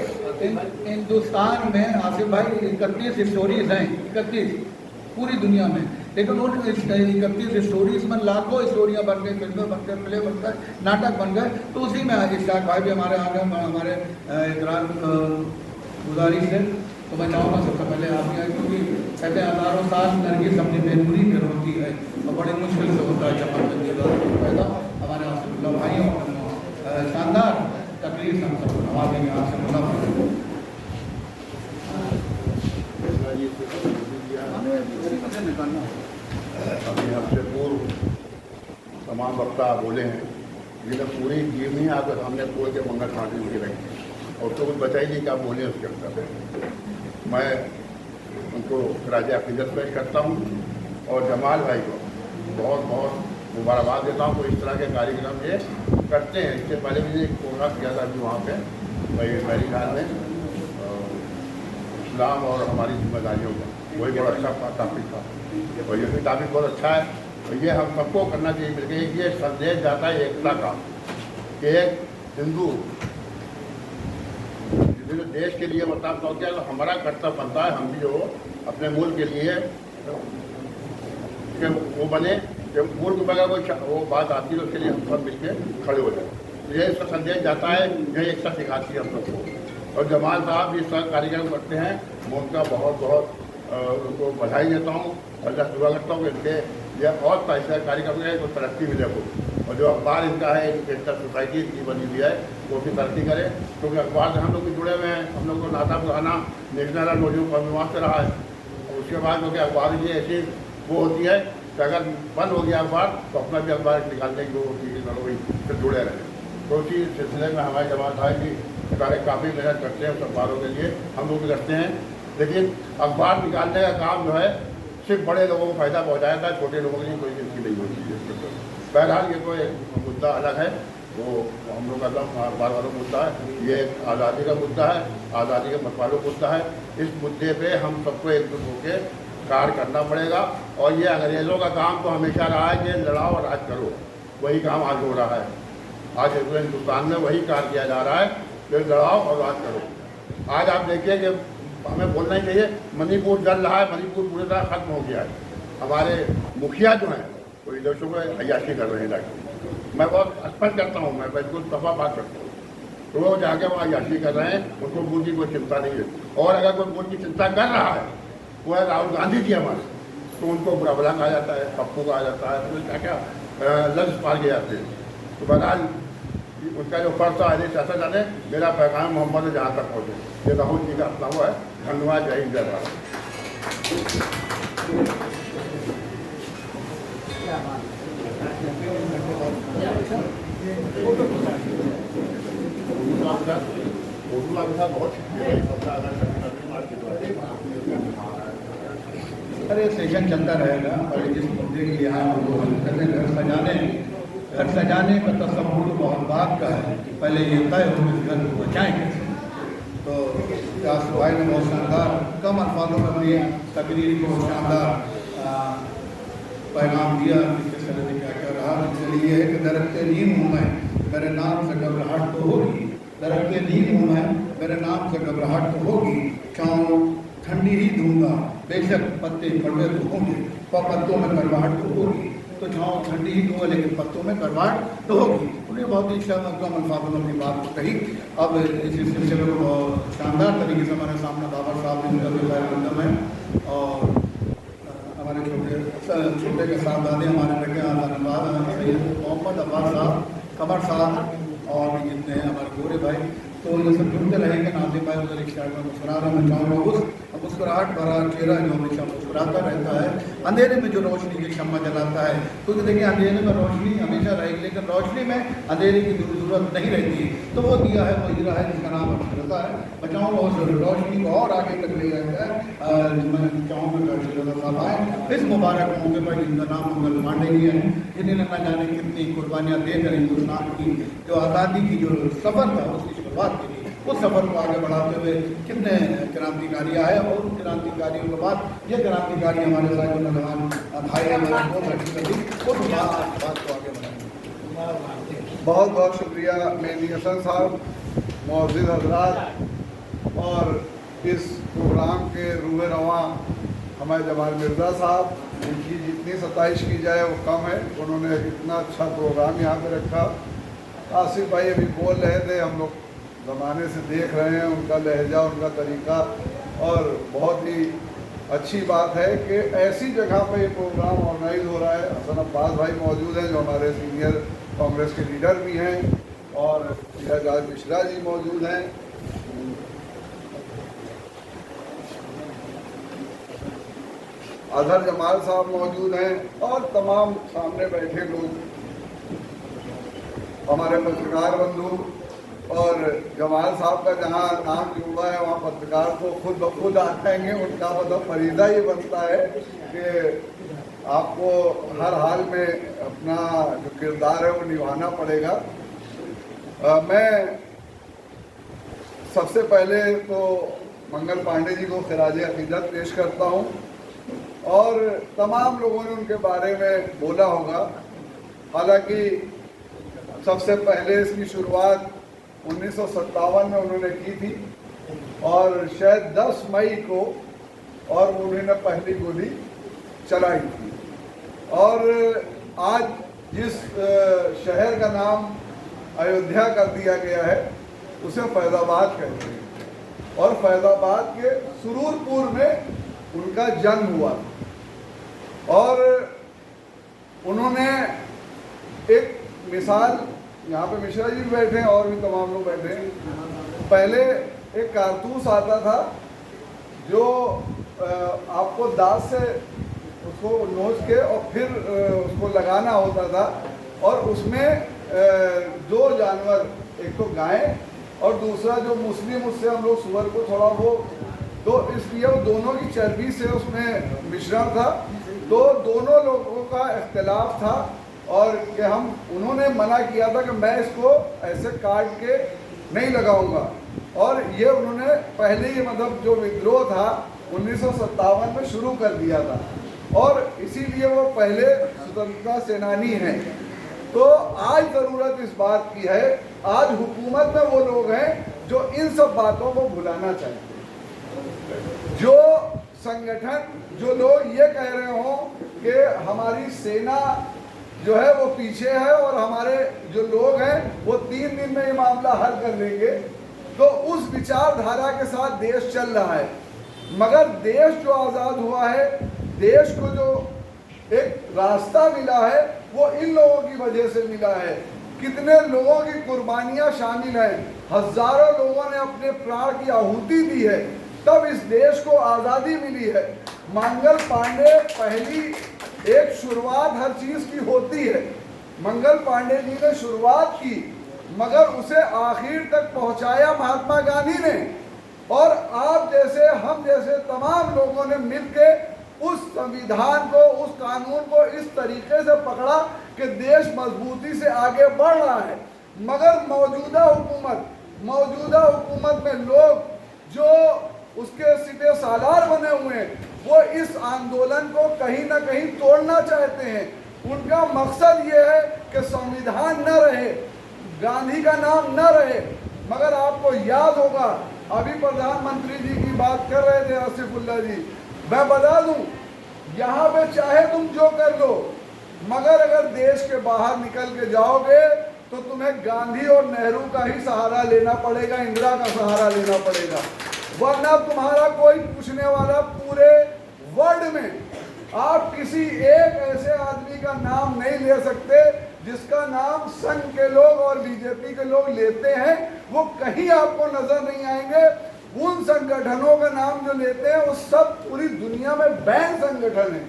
हिंदुस्तान में आसिफ भाई 31 स्टोरीज हैं, 31 पूरी दुनिया में, लेकिन उन 31 स्टोरीज में लाखों स्टोरियाँ बन गई, फिल्में बन गए, प्ले बन गए, नाटक बन गए। तो उसी में इश्ताक भाई भी हमारे आ गए हमारे इकरार गुजारी से। तो मैं चाहूँगा सबसे पहले आप आए, क्योंकि कहते हैं हज़ारों साल नरगिस अपनी बेनूरी पर होती है और बड़े मुश्किल से होता है चमन पैदा। हमारे आसिफुल्लाह भाइयों शानदार तकरीर से हम सबको नवाजेंगे। आपसे बोला अभी हमसे पूर्व तमाम वक्ता बोले हैं, लेकिन पूरी जीवनी आपके सामने खोल के मंगल पांडे जी रखी और तो कुछ बचा ही नहीं कि आप बोले उसके अंदर। मैं उनको राजा अकीदत पेश करता हूँ और जमाल भाई को बहुत बहुत मुबारकबाद देता हूँ। तो इस तरह के कार्यक्रम ये करते हैं। इससे पहले भी एक प्रोग्राम किया था अभी वहाँ पे भाई मेरी ख्याल में इस्लाम और हमारी जिम्मेदारियों का, वही बड़ा अच्छा टॉपिक था और ये भी टॉपिक बहुत अच्छा है। और ये हम सबको करना चाहिए मिलकर। ये संदेश जाता है एकता का कि एक हिंदू देश के लिए मतलब तो क्या हमारा कर्तव्य बनता है, हम भी जो अपने मुल्क के लिए वो बने जब मुल्क बगैर वो बात आती है तो उसके लिए हम सब मिलकर खड़े हो जाए। ये इसका संदेश जाता है, यही एकता सिखाती है हम सबको। और जमाल साहब इस तरह कार्यक्रम करते हैं, मैं उनका बहुत बहुत उनको बधाई देता हूँ। अल्लाह दुआ करता हूँ कि इनके यह और ऐसा कार्यक्रम है तो तरक्की मिले को। और जो अखबार इनका है एजुकेशनल सोसाइटी इनकी बनी हुई है वो भी तरक्की करे, क्योंकि अखबार से हम लोग भी जुड़े हुए हैं। हम लोग को नाता पुराना नेशनल और नौजवान कॉन्फ्रेंस से रहा है। और उसके बाद क्योंकि अखबार की ऐसी वो होती है कि अगर बंद हो गया अखबार तो अपना भी अखबार निकालने की वो होती है, वही फिर जुड़े रहें। तो उसी सिलसिले में हमारे जमात भाई भी सारे काफ़ी मेहनत करते हैं उस अखबारों के लिए, हम लोग भी करते हैं। लेकिन अखबार निकालने का काम जो है सिर्फ बड़े लोगों को फ़ायदा पहुँचाएगा, छोटे लोगों के लिए कोई इसकी नहीं होती है। बहरहाल ये कोई मुद्दा अलग है, वो हम लोग का अखबार वालों का मुद्दा है। ये एक आज़ादी का मुद्दा है, आज़ादी के मत वालों का मुद्दा है। इस मुद्दे पे हम सबको एकजुट होकर कार्य करना पड़ेगा। और ये अंग्रेज़ों का काम तो हमेशा रहा है कि लड़ाओ और राज करो, वही काम आज हो रहा है। आज हिंदुस्तान में वही कार्य किया जा रहा है कि लड़ाओ और राज करो। आज आप देखिए कि हमें बोलना ही चाहिए, मणिपुर जल रहा है, मणिपुर पूरी तरह खत्म हो गया है। हमारे मुखिया जो हैं वो विदेशों में अय्याशी कर रहे हैं। मैं बहुत स्पष्ट करता हूँ, मैं बिल्कुल सफा बात करता हूँ। तो वो जाके वहाँ अय्याशी कर रहे हैं, उनको मुल्क की कोई चिंता नहीं है। और अगर कोई मुल्क की चिंता कर रहा है वो है राहुल गांधी जी हमारे, तो उनको बुरा भला कहा जाता है, पप्पू कहा जाता है, तो क्या क्या लफ्ज़ पाल के जाते हैं। तो बहरहाल उनका जो फर्ज था आदि शासन जाने, मेरा पैगाम मोहम्मद ने जहाँ तक पहुँचे। ये राहुल जी का अपना हुआ है। धन्यवाद, जय हिंद, जय भारत। अरे सेशन चलता रहेगा। पहले जिस मुद्दे के लिए हम करने घर सजाने का तस्वुर बहुत बात का है, पहले ये तय हो इस घर को बचाएंगे। तो आसिफ भाई ने बहुत शानदार कम अल्फाजों में अपनी तकरीर को शानदार पैगाम दिया किस तरह से क्या क्या रहा। इसलिए है कि दरख्त नीम हूँ मैं, मेरे नाम से घबराहट तो होगी। दरख्त नीम हूँ मैं, मेरे नाम से घबराहट तो होगी। छाँव ठंडी ही दूंगा, बेशक पत्ते कड़वे तो होंगे, पर पत्तों में कड़वाहट तो होगी। तो छाँव ठंडी ही दूंगा लेकिन पत्तों में कड़वाहट तो होगी। उन्हें बहुत ही कम अल्फाजों में अपनी बात को कही। अब इस सिलसिले को शानदार तरीके से हमारे सामने बाबर साहब ने है और हमारे छोटे के साहबजादे हमारे बेटे सैयद मोहम्मद अब्बास साहब, कमर साहब और जितने हैं हमारे गोरे भाई तो ये सब जुड़ते रहेंगे। नाजिम भाई उधर एक साइड में मुस्कुरा रहा, मैं चाहूँगा उस मुस्कुराहट भरा चेहरा जो हमेशा मुस्कुराता रहता है, अंधेरे में जो रोशनी की शम्मा जलाता है, क्योंकि देखिए अंधेरे में रोशनी हमेशा रहेगी, लेकिन रोशनी में अंधेरे की जरूरत नहीं रहती। तो वो दिया है, वो हीरा है जिसका नाम अक्षरता है। मैं चाहूँगा उस रोशनी को और आगे तक ले जाए। मैं चाहूँगा साहब आए इस मुबारक मौके पर, जिनका नाम मंगल पांडे जी हैं, जिन्हें न जाने कितनी कुर्बानियाँ देकर हिंदुस्तान की जो आज़ादी की जो सफ़र था उसकी शुरुआत की थी, उस सफ़र को आगे बढ़ाते हुए कितने क्रांतिकारी आए, और उन क्रांतिकारियों के बाद ये क्रांतिकारी हमारे साथ जो नौजवान भाई हमारे बहुत अच्छी करी उस बात को आगे बढ़ाएंगे। बहुत बहुत शुक्रिया मेहदी हसन साहब, मौजूद हजरात, और इस प्रोग्राम के रूह रवां हमारे जमाल मिर्ज़ा साहब, इनकी जितनी सताइश की जाए वो कम है। उन्होंने इतना अच्छा प्रोग्राम यहाँ पे रखा। आसिफ भाई अभी बोल रहे थे, हम लोग ज़माने से देख रहे हैं उनका लहजा, उनका तरीका, और बहुत ही अच्छी बात है कि ऐसी जगह पे ये प्रोग्राम ऑर्गेनाइज हो रहा है। हसन अब्बास भाई मौजूद हैं जो हमारे सीनियर कांग्रेस के लीडर भी हैं, और धीरज मिश्रा जी मौजूद हैं, अजहर जमाल साहब मौजूद हैं, और तमाम सामने बैठे लोग हमारे पत्रकार बंधु। और जमाल साहब का जहाँ नाम जुड़ा है वहाँ पत्रकार तो खुद ब खुद आ जाएंगे। उनका मतलब फरीदा ये बनता है कि आपको हर हाल में अपना जो किरदार है वो निभाना पड़ेगा। मैं सबसे पहले तो मंगल पांडे जी को खिराज अकीदत पेश करता हूँ, और तमाम लोगों ने उनके बारे में बोला होगा। हालांकि सबसे पहले इसकी शुरुआत 1957 में उन्होंने की थी, और शायद 10 मई को और उन्होंने पहली गोली चलाई थी। और आज जिस शहर का नाम अयोध्या कर दिया गया है उसे फैज़ाबाद कहते हैं, और फैज़ाबाद के सुरूरपुर में उनका जन्म हुआ। और उन्होंने एक मिसाल, यहाँ पे मिश्रा जी भी बैठे हैं और भी तमाम लोग बैठे हैं, पहले एक कारतूस आता था जो आपको दांत से उसको नोच के और फिर उसको लगाना होता था, और उसमें दो जानवर, एक तो गाय और दूसरा जो मुस्लिम, उससे हम लोग सुअर को थोड़ा वो, तो इसलिए वो दोनों की चर्बी से उसमें मिश्रण था। तो दोनों लोगों का इख्तिलाफ था, और कि उन्होंने मना किया था कि मैं इसको ऐसे काट के नहीं लगाऊंगा। और ये उन्होंने पहले ही मतलब जो विद्रोह था 1957 में शुरू कर दिया था, और इसीलिए वो पहले स्वतंत्रता सेनानी हैं। तो आज ज़रूरत इस बात की है, आज हुकूमत में वो लोग हैं जो इन सब बातों को भुलाना चाहते हैं। जो संगठन, जो लोग ये कह रहे हों कि हमारी सेना जो है वो पीछे है और हमारे जो लोग हैं वो 3 दिन में ये मामला हल कर लेंगे, तो उस विचारधारा के साथ देश चल रहा है। मगर देश जो आज़ाद हुआ है, देश को जो एक रास्ता मिला है वो इन लोगों की वजह से मिला है। कितने लोगों की कुर्बानियां शामिल हैं, हजारों लोगों ने अपने प्राण की आहुति दी है, तब इस देश को आज़ादी मिली है। मंगल पांडे पहली एक शुरुआत हर चीज़ की होती है। मंगल पांडे जी ने शुरुआत की, मगर उसे आखिर तक पहुंचाया महात्मा गांधी ने, और आप जैसे, हम जैसे तमाम लोगों ने मिलकर उस संविधान को, उस कानून को इस तरीके से पकड़ा कि देश मजबूती से आगे बढ़ रहा है। मगर मौजूदा हुकूमत में लोग जो उसके सिपे सालार बने हुए हैं, वो इस आंदोलन को कहीं ना कहीं तोड़ना चाहते हैं। उनका मकसद ये है कि संविधान न रहे, गांधी का नाम न रहे। मगर आपको याद होगा, अभी प्रधानमंत्री जी की बात कर रहे थे आसिफुल्लाह जी, मैं बता दूं, यहाँ पे चाहे तुम जो कर लो, मगर अगर देश के बाहर निकल के जाओगे तो तुम्हें गांधी और नेहरू का ही सहारा लेना पड़ेगा, इंदिरा का सहारा लेना पड़ेगा, वरना तुम्हारा कोई पूछने वाला पूरे वर्ल्ड में आप किसी एक ऐसे आदमी का नाम नहीं ले सकते जिसका नाम संघ के लोग और बीजेपी के लोग लेते हैं वो कहीं आपको नजर नहीं आएंगे। उन संगठनों का नाम जो लेते हैं वो सब पूरी दुनिया में बैन संगठन है।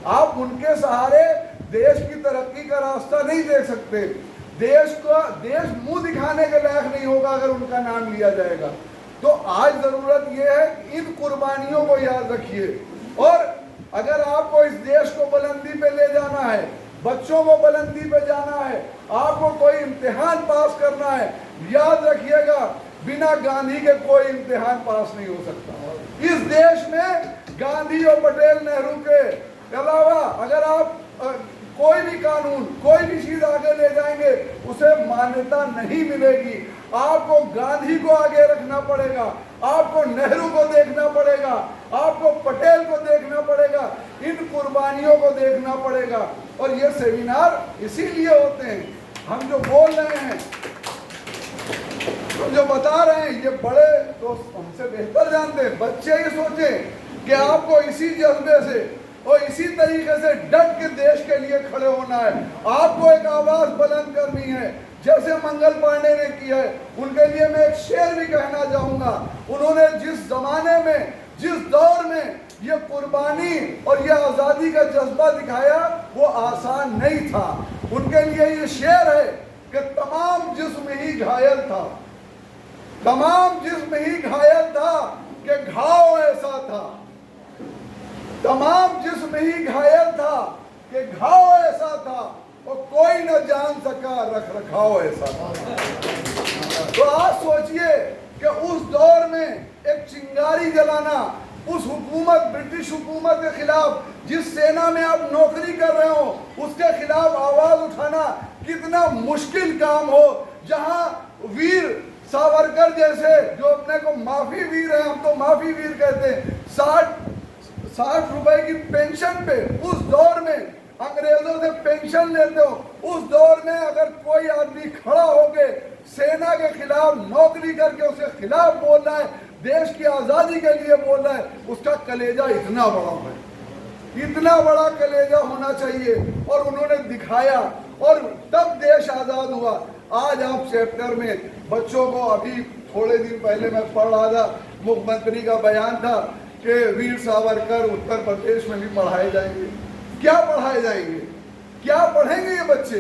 आप उनके सहारे देश की तरक्की का रास्ता नहीं देख सकते। देश मुंह दिखाने के लायक नहीं होगा अगर उनका नाम लिया जाएगा। तो आज जरूरत यह है कि इन कुर्बानियों को याद रखिए, और अगर आपको इस देश को बुलंदी पे ले जाना है, बच्चों को बुलंदी पे जाना है, आपको कोई इम्तिहान पास करना है, याद रखिएगा बिना गांधी के कोई इम्तिहान पास नहीं हो सकता। इस देश में गांधी और पटेल नेहरू के अलावा अगर आप कोई भी कानून, कोई भी चीज आगे ले जाएंगे उसे मान्यता नहीं मिलेगी। आपको गांधी को आगे रखना पड़ेगा, आपको नेहरू को देखना पड़ेगा, आपको पटेल को देखना पड़ेगा, इन कुर्बानियों को देखना पड़ेगा। और ये सेमिनार इसीलिए होते हैं। हम जो बोल रहे हैं, हम जो बता रहे हैं, ये बड़े तो हमसे बेहतर जानते हैं। बच्चे ही सोचें कि आपको इसी जज्बे से और इसी तरीके से डट के देश के लिए खड़े होना है। आपको एक आवाज बुलंद करनी है, जैसे मंगल पांडे ने किया है। उनके लिए मैं एक शेर भी कहना चाहूंगा। उन्होंने जिस जमाने में, जिस दौर में ये कुर्बानी और ये आजादी का जज्बा दिखाया वो आसान नहीं था। उनके लिए ये शेर है कि तमाम जिस्म ही घायल था, तमाम जिस्म ही घायल था कि घाव ऐसा था, तमाम जिस्म ही घायल था कि घाव ऐसा था और कोई न जान सका रख रखाव ऐसा था। तो आज सोचिए कि उस दौर में एक चिंगारी जलाना, उस हुकूमत, ब्रिटिश हुकूमत के खिलाफ, जिस सेना में आप नौकरी कर रहे हो उसके खिलाफ आवाज उठाना कितना मुश्किल काम हो। जहां वीर सावरकर जैसे, जो अपने को माफी वीर है, हम तो माफी वीर कहते हैं, 60 रुपए की पेंशन पे उस दौर में अंग्रेजों से पेंशन लेते हो, उस दौर में अगर कोई आदमी खड़ा होके सेना के खिलाफ नौकरी करके उसके खिलाफ बोल रहा है, देश की आजादी के लिए बोल रहा है, उसका कलेजा इतना बड़ा है, इतना बड़ा कलेजा होना चाहिए। और उन्होंने दिखाया और तब देश आजाद हुआ। आज आप चैप्टर में बच्चों को, अभी थोड़े दिन पहले मैं पढ़ रहा था, मुख्यमंत्री का बयान था कि वीर सावरकर उत्तर प्रदेश में भी पढ़ाए जाएंगे। क्या पढ़ाए जाएंगे? क्या पढ़ेंगे ये बच्चे?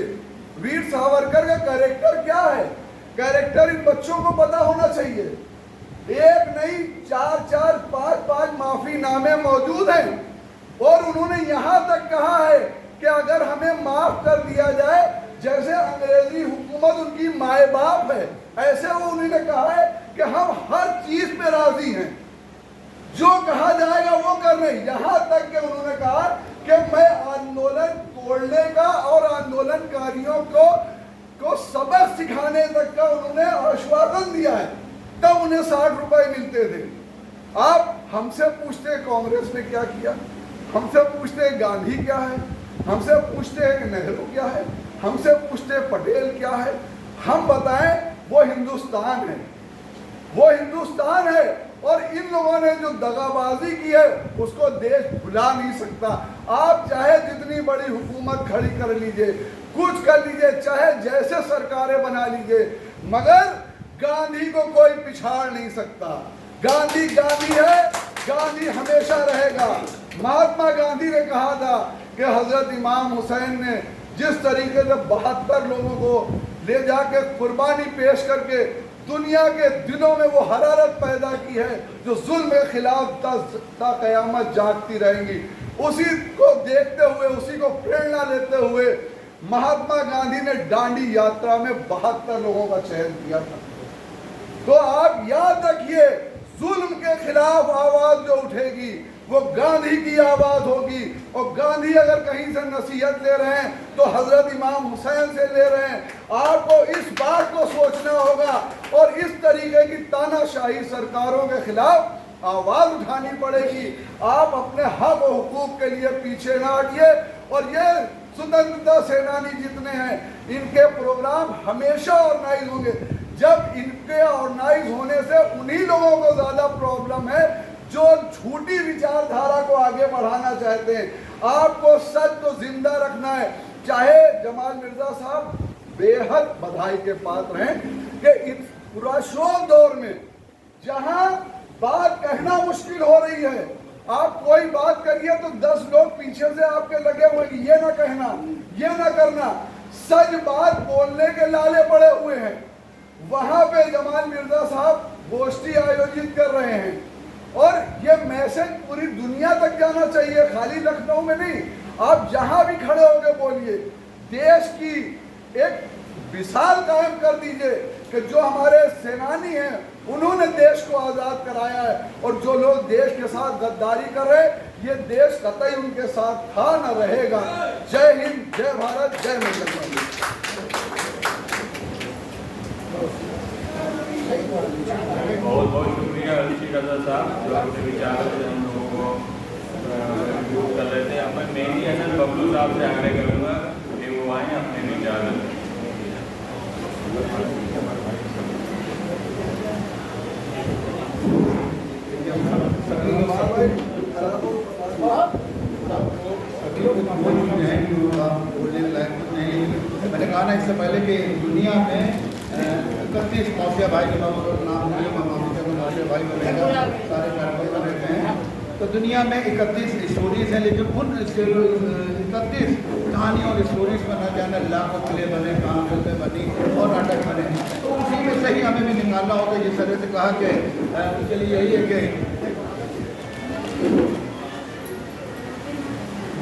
वीर सावरकर का कैरेक्टर क्या है? कैरेक्टर इन बच्चों को पता होना चाहिए। एक नहीं, 4-4, 5-5 माफीनामे मौजूद हैं। और उन्होंने यहाँ तक कहा है कि अगर हमें माफ कर दिया जाए, जैसे अंग्रेजी हुकूमत उनकी माए बाप है, ऐसे वो उन्होंने कहा है कि हम हर चीज पे राजी हैं, जो कहा जाएगा वो करने। यहाँ तक कि उन्होंने कहा कि मैं आंदोलन तोड़ने का और आंदोलनकारियों को सबक सिखाने तक का उन्होंने आश्वासन दिया है। तब उन्हें 60 रुपए मिलते थे। आप हमसे पूछते हैं कांग्रेस ने क्या किया, हमसे पूछते हैं गांधी क्या है, हमसे पूछते हैं कि नेहरू क्या है, हमसे पूछते हैं पटेल क्या है। हम बताएं, वो हिंदुस्तान है, वो हिंदुस्तान है। और इन लोगों ने जो दगाबाजी की है उसको देश भुला नहीं सकता। आप चाहे जितनी बड़ी हुकूमत खड़ी कर लीजिए, कुछ कर लीजिए, चाहे जैसे सरकारें बना लीजिए, मगर गांधी को कोई पिछाड़ नहीं सकता। गांधी गांधी है, गांधी हमेशा रहेगा। महात्मा गांधी ने कहा था कि हजरत इमाम हुसैन ने जिस तरीके से 72 लोगों को ले जाके कुर्बानी पेश करके दुनिया के दिलों में वो हरारत पैदा की है जो जुल्म के खिलाफ ता कयामत जागती रहेंगी, उसी को देखते हुए, उसी को प्रेरणा लेते हुए महात्मा गांधी ने दांडी यात्रा में 72 लोगों का चयन किया था। तो आप याद रखिए, जुल्म के खिलाफ आवाज जो उठेगी वो गांधी की आवाज होगी। और गांधी अगर कहीं से नसीहत ले रहे हैं तो हजरत इमाम हुसैन से ले रहे हैं। आपको इस बात को सोचना होगा और इस तरीके की तानाशाही सरकारों के खिलाफ आवाज उठानी पड़ेगी। आप अपने हक और हुकूक के लिए पीछे ना हटिए। और ये स्वतंत्रता सेनानी जितने हैं, इनके प्रोग्राम हमेशा ऑर्गेनाइज होंगे। जब इनके ऑर्गेनाइज होने से उन्हीं लोगों को ज्यादा प्रॉब्लम है जो झूठी विचारधारा को आगे बढ़ाना चाहते हैं। आपको सच को जिंदा रखना है। चाहे जमाल मिर्जा साहब बेहद बधाई के पात्र हैं कि इस पुरस्कार दौर में जहां बात कहना मुश्किल हो रही है, आप कोई बात करिए तो 10 लोग पीछे से आपके लगे हुए हैं, ये ना कहना, ये ना करना, सच बात बोलने के लाले पड़े हुए हैं। वहां पे जमाल मिर्जा साहब गोष्ठी आयोजित कर रहे हैं और ये मैसेज पूरी दुनिया तक जाना चाहिए, खाली लखनऊ में नहीं, आप जहां भी खड़े होकर बोलिए। देश की एक मिसाल कायम कर दीजिए कि जो हमारे सेनानी हैं उन्होंने देश को आज़ाद कराया है, और जो लोग देश के साथ गद्दारी कर रहे हैं, ये देश कतई उनके साथ था न रहेगा। जय हिंद, जय भारत, जय मंगल पांडे। बहुत बहुत शुक्रिया ऋषि रजा साहब जो अपने विचार से हम लोगों को इंक्लूड कर रहे थे। अब मैं मेरी असल बबलू साहब से आग्रह करूँगा कि वो आएँ अपने विचार मैंने कहा ना इससे पहले कि दुनिया में 31 मौसिया भाई के नाम मौसिया भाई बनेगा, सारे कार्यक्रम रहते हैं। तो दुनिया में 31 स्टोरीज हैं, लेकिन उन 31 कहानियों और स्टोरीज में न जाने लाखों प्ले बने, कहाँ फिल्में बनी और नाटक बने। तो उसी में से ही हमें भी निकालना होगा। जिस तरह से कहा कि उसके लिए यही है कि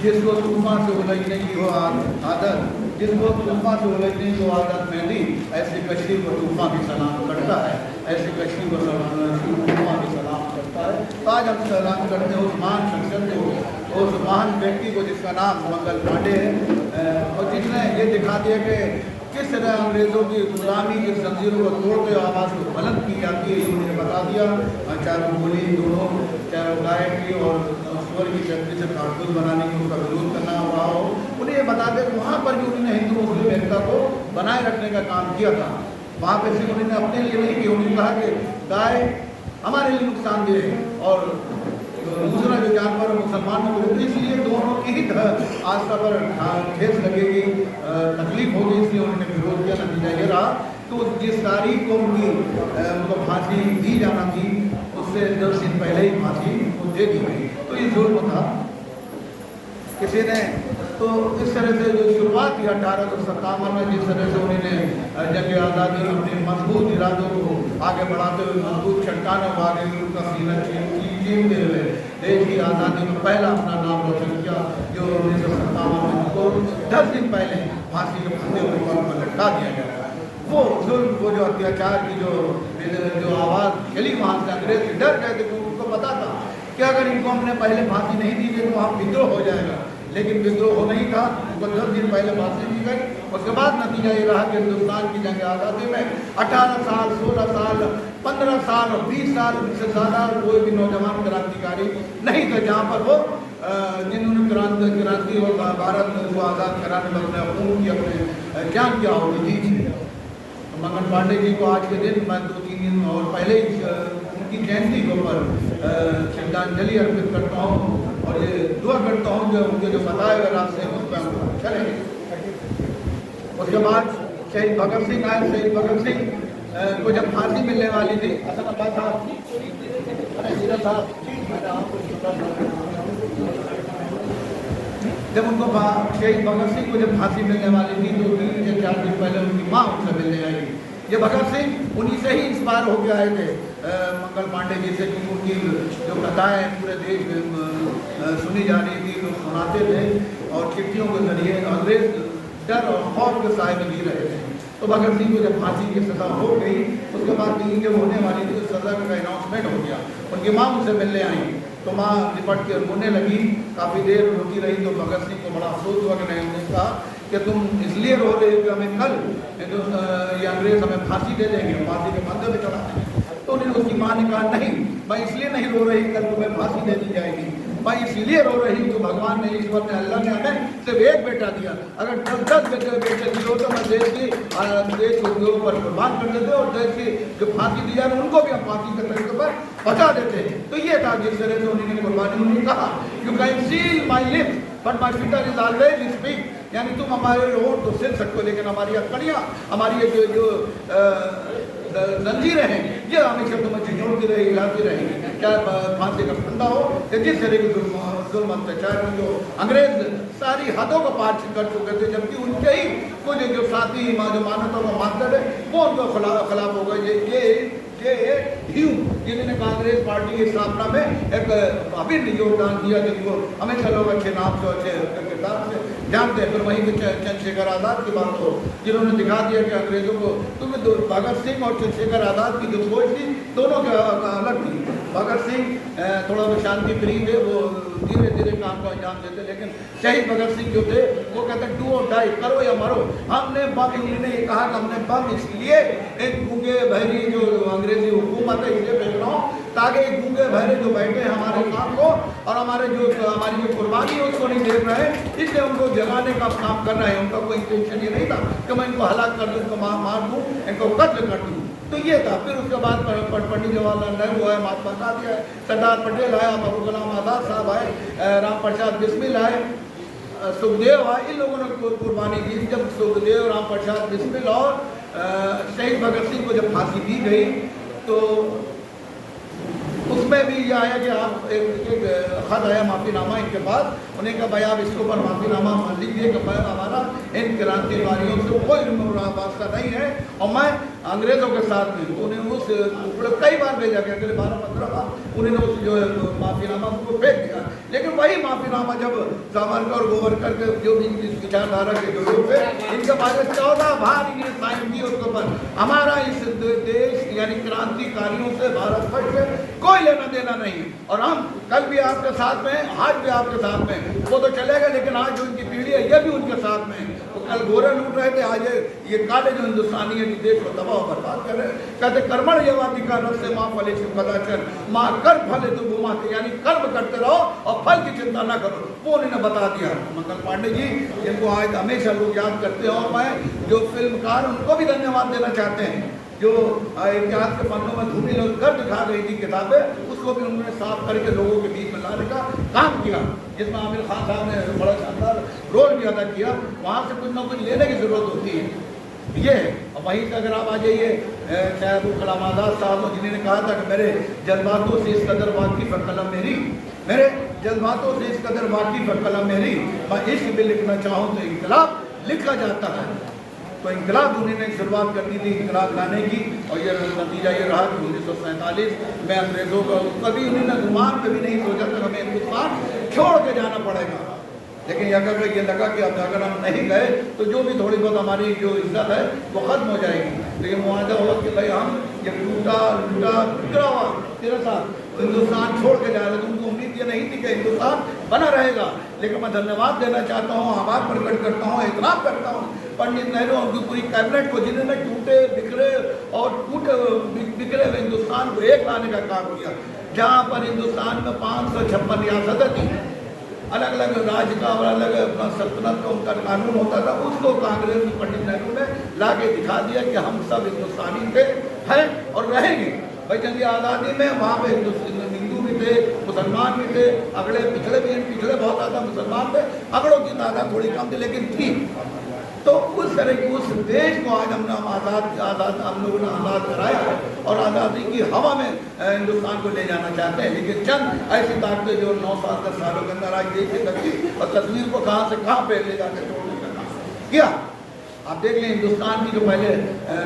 जिसको तूफान से उलझने की हो आदत, जिसको तूफान से उलझने की आदत में दी, ऐसी कश्ती को तूफान भी सलाम करता है, ऐसी कश्ती को तूफान भी सलाम करता है। तो आज हम सलाम करते हैं उस महान शख्सियत को, उस महान व्यक्ति को जिसका नाम मंगल पांडे है, और जिसने ये दिखा दिया कि किस तरह अंग्रेज़ों की गुलामी की जंजीरों को तोड़ते हुए आवाज़ को बुलंद की जाती है। उन्होंने बता दिया, चाहे वो बोली दोनों, चाहे वो गायक की और स्वर की शक्ति से कारतूस बनाने की उनका विरोध करना हुआ हो, उन्हें ये बता दें कि वहाँ पर भी उन्होंने हिंदू मुस्लिम एकता को बनाए रखने का काम किया था। वहाँ पर सिर्फ उन्होंने अपने लिए नहीं किया, उन्होंने कहा कि गाय हमारे लिए नुकसानदेह है और दूसरा जो जानवर मुसलमानों को, तो इसलिए दोनों की ही आस्था पर ठेस लगेगी, तकलीफ होगी, इसलिए उन्होंने विरोध किया। नतीजा ये रहा तो जिस तारीख को उनको फांसी दी जाना थी उससे 10 दिन पहले ही फांसी उनको दे दी गई। तो ये जुल्म था किसी ने। तो इस तरह से जो शुरुआत थी 1857 में, जिस तरह से उन्होंने जंग आज़ादी अपने मजबूत इरादों को आगे बढ़ाते हुए, मजबूत चट्टानों को आगे उनका सीना चीमते हुए देश की आज़ादी में पहला अपना नाम रोशन किया, जो 1957 में उनको 10 दिन पहले फांसी के फंदे पर लटका दिया गया। वो जुल्म, वो जो अत्याचार की जो आवाज़ चली वहाँ से, अंग्रेज डर गए थे, उनको पता था कि अगर इनको हमने पहले फांसी नहीं दी गई तो वहाँ विद्रोह हो जाएगा, लेकिन विद्रोह हो नहीं था। उनको 10 दिन पहले फांसी दी गई। उसके बाद नतीजा ये रहा कि हिंदुस्तान की जंग आज़ादी में 18 साल, 16 साल, 15 साल और 20 साल से ज़्यादा कोई भी नौजवान क्रांतिकारी नहीं थे जहाँ पर वो जिन्होंने क्रांति और भारत को आज़ाद कराने में अपने खून की, अपने जान की आहुति दी थी। मंगल पांडे जी को आज के दिन मैं 2-3 दिन और पहले ही उनकी जयंती के ऊपर श्रद्धांजलि अर्पित करता हूँ और ये दुआ करता हूँ कि उनके जो बताए हुए रास्ते हैं उस पर हम चलें। उसके बाद शहीद भगत सिंह आए। शहीद भगत सिंह को जब फांसी मिलने वाली थी, जब उनको शहीद भगत सिंह को जब फांसी मिलने वाली थी तो 3 से 4 दिन पहले उनकी माँ उनसे मिलने आई। ये भगत सिंह उन्हीं से ही इंस्पायर होकर आए थे, मंगल पांडे जी से, क्योंकि उनकी जो कथाएँ पूरे देश में सुनी जा रही थी, लोग सुनाते थे और चिट्ठियों के जरिए अंग्रेज डर और खौफ के साए में जी रहे थे। तो भगत सिंह को जब फांसी की सज़ा हो गई, उसके बाद भी जब होने वाली थी तो सज़ा का अनाउंसमेंट हो गया। उनकी माँ उनसे मिलने आई तो माँ निपट के रोने लगी, काफ़ी देर रोती रही। तो भगत सिंह को बड़ा अफसोस हुआ कि नहीं, उन्होंने कहा कि तुम इसलिए रो रहे हो कि हमें कल ये अंग्रेज हमें फांसी दे देंगे, फांसी के फंदे में चढ़ा देंगे। तो उन्होंने उसकी माँ ने कहा नहीं, मैं इसलिए नहीं रो रही, कल तुम्हें फांसी दे दी जाएगी, मैं इसलिए रो रही हूँ कि भगवान ने, ईश्वर ने, अल्लाह ने हमें सिर्फ एक बेटा दिया। अगर 10 बेटे दिए हो तो मैं देश को ऊपर कुर्बान कर देते और देश की जो फांसी दी जाए उनको भी हम फांसी के तरीके पर बचा देते। तो ये था जिस तरह से उन्होंने कुर्बानी, उन्होंने कहा you can seal my lips but my fitter is always speak. यानी तुम हमारे वोट तो सिल सकते हो, लेकिन हमारी अकड़ियाँ, हमारी ये जो जंजीरें हैं, ये हमेशा तुम्हें झिझोड़ती रहेगी, हिलाती रहेगी, क्या फांसी का फंदा हो या जिस तरह की जुल्म अत्याचार में जो अंग्रेज सारी हदों को पार कर चुके थे, जबकि उनके ही कुछ जो साथी जो मानवता का मानदंड है वो उनको खिलाफ होगा। ये ह्यूम जिन्होंने कांग्रेस पार्टी की स्थापना में एक अभिन्न योगदान दिया, जिनको हमेशा लोग अच्छे नाम से अच्छे किरदार से जानते हैं। फिर वहीं के चंद्रशेखर आज़ाद की बात हो, जिन्होंने दिखा दिया कि अंग्रेजों को, तुम्हें भगत सिंह और चंद्रशेखर आज़ाद की जो सोच थी दोनों के अलग थी। भगत सिंह थोड़ा शांति प्रिय थे, वो धीरे धीरे काम को अंजाम देते, लेकिन शहीद भगत सिंह जो थे वो कहते डू और डाई, करो या मरो। हमने बम, उन्होंने ये कहा कि हमने बम इसलिए एक गूंगे बहरी जो अंग्रेजी हुकूमत है इसलिए भेज रहा हूँ ताकि गूंगे बहरे जो बैठे हैं हमारे काम को और हमारी जो कुर्बानी है उसको नहीं देख रहे हैं, इसलिए उनको जगाने का काम कर रहे हैं। उनका कोई इंटेंशन ये नहीं था कि मैं इनको हलाक कर दूँ, इनको मार दूँ, इनको कत्ल कर दूँ। तो ये था। फिर उसके बाद पंडित जवाहरलाल नेहरू आए, महात्मा गांधी आए, सरदार पटेल आए, अबुल कलाम आज़ाद साहब आए, राम प्रसाद बिस्मिल आए, सुखदेव आए। इन लोगों ने कुर्बानी दी। जब सुखदेव, राम प्रसाद बिस्मिल और शहीद भगत सिंह को जब फांसी दी गई तो उसमें भी ये आया कि आप एक खत आया माफ़ीनामा इनके पास, उन्हें कहा भाई आप इसके ऊपर माफ़ीनामा लिख दिए कि हमारा इन क्रांतिकारियों से कोई वास्ता नहीं है और मैं अंग्रेज़ों के साथ में। उन्हें उस कई बार भेजा गया, अगले 12-15 बार उन्होंने उस जो है माफ़ीनामा को फेंक दिया। लेकिन वही माफ़ीनामा जब सावरकर और गोवरकर के जो भी विचारधारा के जो लोग थे, इनके बाद 14 बार इन्हें साइन किए उसके ऊपर। हमारा इस देश यानी क्रांतिकारियों से, भारत वर्ष से कोई लेना देना नहीं। और हम कल भी आपके साथ में, आज भी आपके साथ में। वो तो चलेगा, लेकिन आज जो इनकी पीढ़ी है ये भी उनके साथ में। तो कल गोरे लूट रहे थे, आज ये काले जो हिंदुस्तानी है देश को तबाह बर्बाद कर रहे हैं। कहते कर्मण यवादी का रस से माँ फले कदाचर माँ कर फले तो घुमा के, यानी कर्म करते रहो और फल की चिंता ना करो। वो उन्होंने बता दिया। मंगल पांडे जी जिनको आज हमेशा लोग याद करते हैं, और मैं जो फिल्मकार उनको भी धन्यवाद देना चाहते हैं, जो इतिहास के पन्नों में धूमिल कर दिखा गई थी किताबें, उसको भी उन्होंने साफ करके लोगों के बीच में लाने का काम किया, जिसमें आमिर खान साहब ने बड़ा शानदार रोल भी अदा किया। वहाँ से कुछ ना कुछ लेने की जरूरत होती है। ये वहीं से अगर आप आ जाइए, चाहे अबुल कलाम आज़ाद साहब जिन्होंने कहा था कि मेरे जज्बातों से इस कदर वाकिफ है कलम मेरी, मेरे जज्बातों से इस कदर वाकिफ है कलम मेरी, मैं इश्क भी लिखना चाहूँ तो इनकलाब लिखा जाता है। तो इनकलाब उन्होंने शुरुआत कर दी थी इनकलाब लाने की, और ये नतीजा ये रहा कि 1947 में अंग्रेज़ों का कभी उन्होंने गुमान में भी नहीं सोचा था हमें हिंदुस्तान छोड़ के जाना पड़ेगा। लेकिन अगर ये लगा कि अब अगर हम नहीं गए तो जो भी थोड़ी बहुत हमारी जो इज्जत है वो खत्म हो जाएगी। तो ये मुआवजा हुआ कि भाई हम ये टूटा बिखरा हुआ तेरे साथ हिंदुस्तान छोड़ के जा रहे थे। उनको उम्मीद ये नहीं थी कि हिंदुस्तान बना रहेगा। लेकिन मैं धन्यवाद देना चाहता हूँ, आभार प्रकट करता हूँ, इतराफ़ करता हूँ पंडित नेहरू और उनकी पूरी कैबिनेट को, जिन्होंने टूटे बिखरे हुए हिंदुस्तान को एक लाने का काम किया। जहाँ पर हिंदुस्तान में 556 रियासतें थी, अलग अलग राज्य का और अलग अपना सल्तनत का उनका कानून होता था, उसको कांग्रेस में पंडित नेहरू ने ला के दिखा दिया कि हम सब हिंदुस्तानी थे, हैं और रहेंगे। भाई जंग आज़ादी में वहाँ पे हिंदू भी थे, मुसलमान भी थे, अगड़े पिछड़े भी, पिछड़े बहुत ज़्यादा मुसलमान थे, अगड़ों की तादाद थोड़ी कम थी लेकिन थी। तो उस तरह की उस देश को आज हमने हम लोगों ने आज़ाद कराया है और आज़ादी की हवा में हिंदुस्तान को ले जाना चाहते हैं। लेकिन चंद ऐसी ताकतें जो 9 साल 10 सालों के अंदर आज देश की तरक्की और तस्वीर को कहाँ से कहाँ पे ले जाकर छोड़ने का काम किया। आप देख लें हिंदुस्तान की जो पहले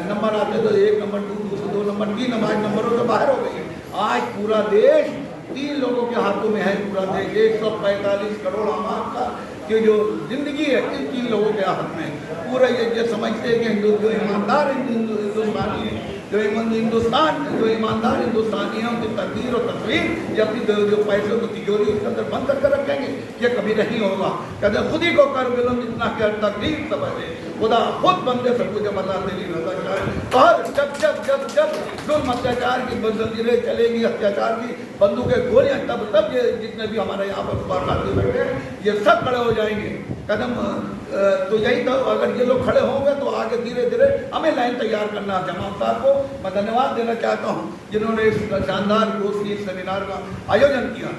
नंबर आते थे 1 नंबर 2 नंबर 3 नंबर नंबरों से बाहर हो गई। आज पूरा देश 3 लोगों के हाथों में है। पूरा देश 145 करोड़ आबाद का कि जो जिंदगी है इन 3 लोगों के हाथ में। पूरा ये समझते हैं कि जो ईमानदार हिंदुस्तानी है, जो ईमानदार हिंदुस्तानी है, उनकी तकदीर और तस्वीर ये अपनी जो पैसों की तिजोरी उसके अंदर बंद करके रखेंगे, ये कभी नहीं होगा। कहते खुद ही को कर बिलम जितना क्या तकलीफ समझे, खुदा खुद बंदे सब कुछ बता तेरी रजा चाहे। और जब जुल्म अत्याचार की जंजीरें चलेंगी, अत्याचार की बंदूकें गोलियां, तब ये जितने भी हमारे यहाँ पर बाराती बैठे हैं ये सब खड़े हो जाएंगे कदम। तो यही तो अगर ये लोग खड़े होंगे तो आगे धीरे धीरे हमें लाइन तैयार करना। जमात साहब को मैं धन्यवाद देना चाहता हूँ जिन्होंने इस शानदार गोष्ठी सेमिनार का आयोजन किया।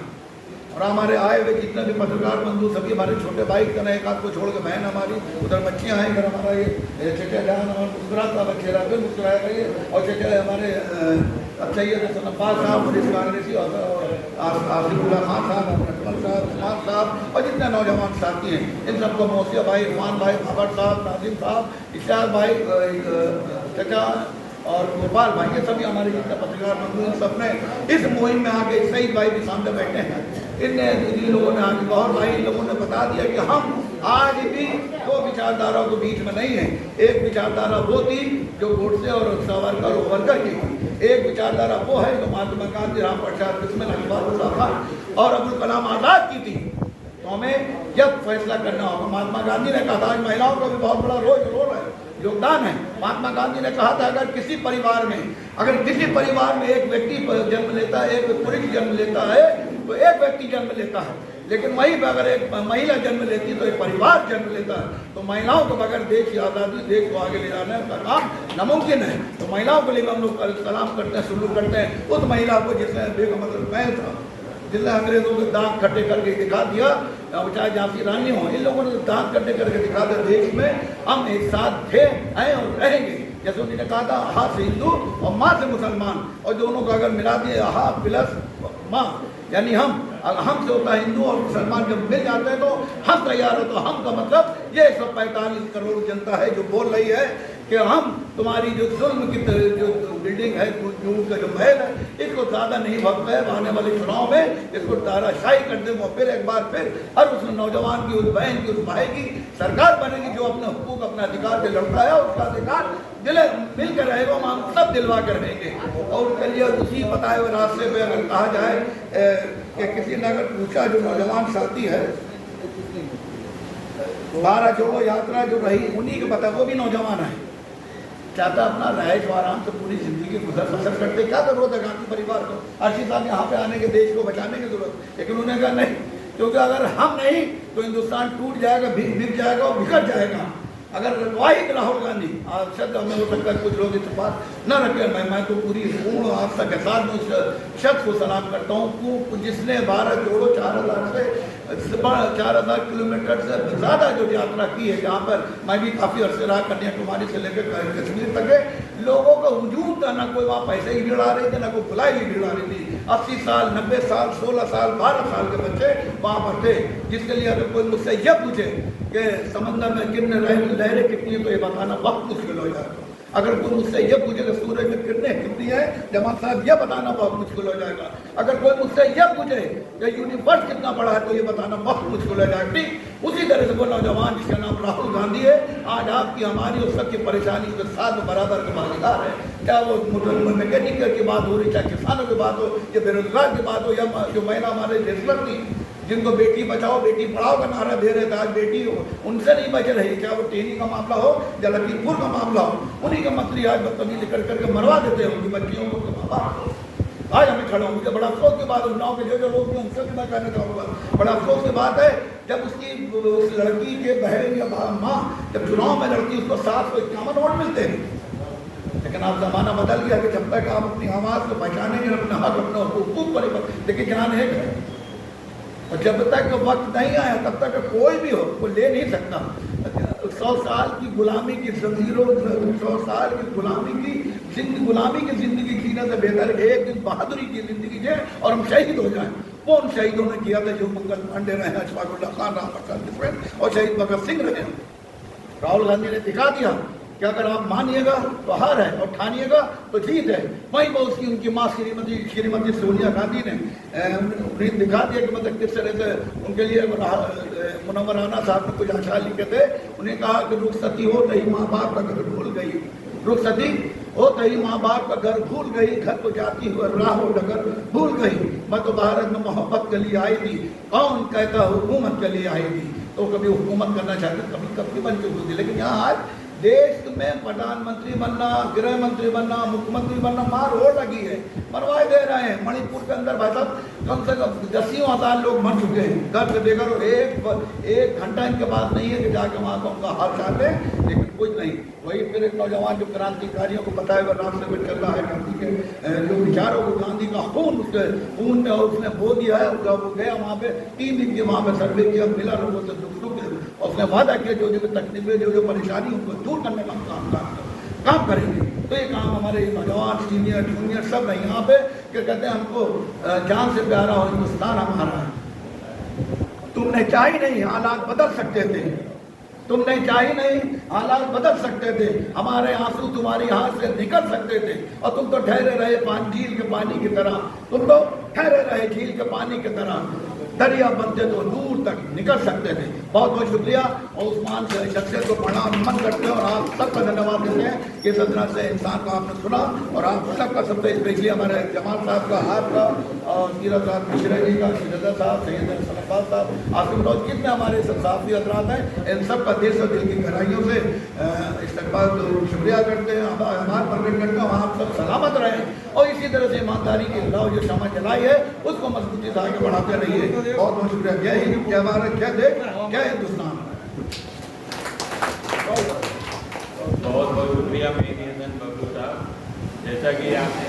और हमारे आए हुए जितने भी पत्रकार बंधु सभी हमारे छोटे भाई का एक आध को छोड़ के बहन हमारी उधर बच्चियाँ हैं, इधर हमारा ये चचा जान हमारा मुस्कुराता था, चेहरा फिर मुस्कुराया करिए। और चचा हमारे सैयद सनपाल साहब, पुलिस कांग्रेसी, और आसिफुल्ला खान साहब, अकमल साहब, उस्मान साहब और जितने नौजवान साथी हैं, इन सबको मौसिया भाई, इरफान भाई, बाबर साहब, नाजिम साहब, इशार भाई, चचा और गोपाल भाई, ये सभी हमारे जितने पत्रकार बंधु इन सब ने इस मुहिम में आके शहीद भाई भी सामने बैठे हैं। इन लोगों ने आगे गौर भाई इन लोगों ने बता दिया कि हम आज भी दो विचारधाराओं के बीच में नहीं है। एक विचारधारा वो थी जो गोडसे और सावरकर और वरकर की थी, एक विचारधारा वो है जो महात्मा गांधी, राम प्रसाद बिस्मिल, अकबर साहब और अब्दुल कलाम आज़ाद की थी। तो हमें जब फैसला करना होगा, महात्मा गांधी ने कहा था, आज महिलाओं का भी बहुत बड़ा रोल है, योगदान है। महात्मा गांधी ने कहा था अगर किसी परिवार में एक व्यक्ति जन्म लेता है, एक पुरुष जन्म लेता है तो एक व्यक्ति जन्म लेता है, लेकिन वहीं पर अगर एक महिला जन्म लेती तो एक परिवार जन्म लेता है। तो महिलाओं को बगैर देश की आज़ादी, देश को आगे ले जाने का काम नामुमकिन है। तो महिलाओं के लिए हम लोग सलाम करते हैं, सलूट करते हैं उस महिला को जिसने बेगम महल था, जिसने अंग्रेजों के दांत खट्टे करके दिखा दिया, चाहे झांसी रानी हो, इन लोगों ने दांत खट्टे करके दिखा दिया देश में हम एक साथ थे, हैं और रहेंगे। जैसे उन्होंने कहा था हा से हिंदू और माँ से मुसलमान, और दोनों को अगर मिला दिए हा प्लस माँ, यानी हम से होता है हिंदू और मुसलमान जब मिल जाते हैं तो हम तैयार हो। तो हम का मतलब ये 145 करोड़ जनता है जो बोल रही है कि हम तुम्हारी जो जुल्म की जो बिल्डिंग है, जो महल है, इसको ज़्यादा नहीं भक्त है, आने वाले चुनाव में इसको ताराशाही कर दें। वो फिर एक बार फिर हर उस नौजवान की, उस बहन की, उस भाई की सरकार बनेगी जो अपने हुकूक, अपना अधिकार से लड़ता है, उसका अधिकार मिल कर रहेगा, हम सब दिलवा कर रहेंगे। और उसके लिए उसी बताए हुए रास्ते पे अगर कहा जाए कि किसी ने अगर पूछा, जो नौजवान साथी है, 12 जोड़ो यात्रा जो रही उन्हीं के पता, वो भी नौजवान है, चाहता अपना रहायश आराम से पूरी जिंदगी बसर करते, क्या जरूरत है गांधी परिवार को अर्शी साहब यहाँ पे आने के, देश को बचाने की जरूरत। लेकिन उन्होंने कहा नहीं, क्योंकि अगर हम नहीं तो हिंदुस्तान टूट जाएगा, बिक जाएगा और बिखर जाएगा। अगर वाहिद राहुल गांधी, शायद हमें हो सकता है कुछ लोग इस बात न रखें, मैं तो पूरी पूर्ण आस्था के साथ उस शख्स को सलाम करता हूँ जिसने 12 जोड़ो 4,000 किलोमीटर से ज़्यादा जो यात्रा की है, जहाँ पर मैं भी काफ़ी अर्से रहा, कन्याकुमारी से लेकर कश्मीर तक है। लोगों का हुजूम था, ना कोई वहाँ पैसे की भीड़ आ रही थी, ना कोई बुलाई की भीड़ आ रही थी। 80 साल, 90 साल, 16 साल, 12 साल के बच्चे वहाँ पर थे, जिसके लिए अगर कोई मुझसे यह पूछे कि समंदर में कितने लहरें कितनी है तो ये बताना बहुत मुश्किल हो जाएगा। अगर कोई मुझसे ये पूछे कि सूरज में कितनी है, जमात साहब ये बताना बहुत मुश्किल हो जाएगा। अगर कोई मुझसे ये पूछे कि यूनिवर्स कितना बड़ा है तो ये बताना बहुत मुश्किल हो जाएगा। ठीक उसी तरह से वो नौजवान जिसका नाम राहुल गांधी है, आज आपकी, हमारी और सबकी परेशानी के साथ में बराबर का भागीदार है। क्या वो मैकेनिकल की बात हो रही, चाहे किसानों की बात हो, या बेरोजगार की बात हो, या जो महिला हमारे रेसलर थी जिनको बेटी बचाओ बेटी पढ़ाओ का नारा दे रहे थे, आज बेटी उनसे नहीं बच रही। क्या वो टेनी का मामला हो या लखीमपुर का मामला हो, उन्हीं का मंत्री आज बदतमीजी करके मरवा देते हैं उनकी बच्चियों को। आज हमें खड़ा हूँ, मुझे बड़ा अफसोस की बात, उन्नाव के जो लोग हैं उनसे भी मैं कहना चाहूँगा, बड़ा अफसोस की बात है जब उस लड़की के बहन या माँ जब चुनाव में लड़ती उसको 751 वोट मिलते हैं। लेकिन आप जमाना बदल गया कि जब तक आप अपनी आवाज़ को पहचानेंगे, अपना हक, अपना हुकूक पर, देखिए जान है, और जब तक वक्त नहीं आया तब तक कोई भी हो वो ले नहीं सकता। 100 साल की गुलामी की जंजीरों, 100 साल की गुलामी की जिंदगी जीने से बेहतर है एक दिन बहादुरी की जिंदगी जिए और हम शहीद हो जाएं। वो उन शहीदों ने किया था जो मंगल पांडे रहे, अशफाकुल्ला खान, राम प्रसाद और शहीद भगत सिंह रहे। राहुल गांधी ने दिखा दिया कि अगर आप मानिएगा तो हार है और ठानिएगा तो जीत है। वहीं पर उसकी उनकी माँ श्रीमती सोनिया गांधी ने उन्हें दिखा दिया कि मतलब किस तरह से उनके लिए मुनव्वर राना साहब ने कुछ अशार लिखे थे। उन्हें कहा कि रुखसती हो तो ही माँ बाप का घर भूल गई, रुखसती हो तो ही माँ बाप का घर भूल गई, घर को जाती हुए राह डगर भूल गई। मैं तो भारत में मोहब्बत के लिए आई थी, कौन कहता हुकूमत के लिए आई थी। तो कभी हुकूमत करना चाहते, कभी बन चुकी थी। लेकिन यहाँ आज देश में प्रधानमंत्री बनना, गृह मंत्री बनना, मुख्यमंत्री बनना मार हो लगी है, मरवाए दे रहे हैं। मणिपुर के अंदर भाई साहब कम से कम 10,000 लोग मर चुके हैं घर से बेघर, और एक घंटा इनके पास नहीं है कि जाके वहाँ का उनका हाल चाल है। लेकिन कुछ नहीं। वही फिर एक नौजवान जो क्रांतिकारियों को बताया रास्ते में चल रहा है, गांधी के जो विचारों को, गांधी का खून उसके खून में और उसने बो दिया है। जब वो गया वहाँ पे 3 दिन के वहाँ पे सर्वे किया, मिला लोगों से दुख सुख, और उसने वादा किया जो तकलीफें जो परेशानी उनको दूर करने का काम करेंगे। तो ये काम हमारे नौजवान सीनियर जूनियर सब है यहाँ पे, क्या कहते हैं, हमको जान से प्यारा हो हिंदुस्तान हमारा है। तुमने चाही नहीं हालात बदल सकते थे, तुमने चाही नहीं हालात बदल सकते थे, हमारे आंसू तुम्हारी हाथ से निकल सकते थे, और तुम तो ठहरे रहे झील के पानी की तरह, तुम तो ठहरे रहे झील के पानी की तरह, दरिया बनते तो दूर तक निकल सकते थे। बहुत बहुत शुक्रिया। और उस्मान से शख्सियत को प्रणाम नमन करते हैं और आप सबका धन्यवाद देते हैं कि इस तरह से इंसान को आपने सुना, और आप सबका सबसे स्पेशली हमारे जमाल साहब का, आपका, और सीरत साहब मिश्रा जी का, सीरत साहब, सैयद सलमान साहब, आसिम रोज, जितने हमारे सहाफ़ी हजरात हैं, इन सब का दिल से दिल की गहराइयों से इस्तकबाल तो शुक्रिया करते हैं, आभार प्रकट करते हैं। आप सब सलामत रहें और इसी तरह से ईमानदारी की लौ जो शमा जलाई है उसको मजबूती से आगे बढ़ाते रहिए। बहुत बहुत शुक्रिया। जय हिंद, जय भारत, जय देश, जय हिंदुस्तान। बहुत बहुत शुक्रिया मेरी हसन बबलू साहब, जैसा कि आपने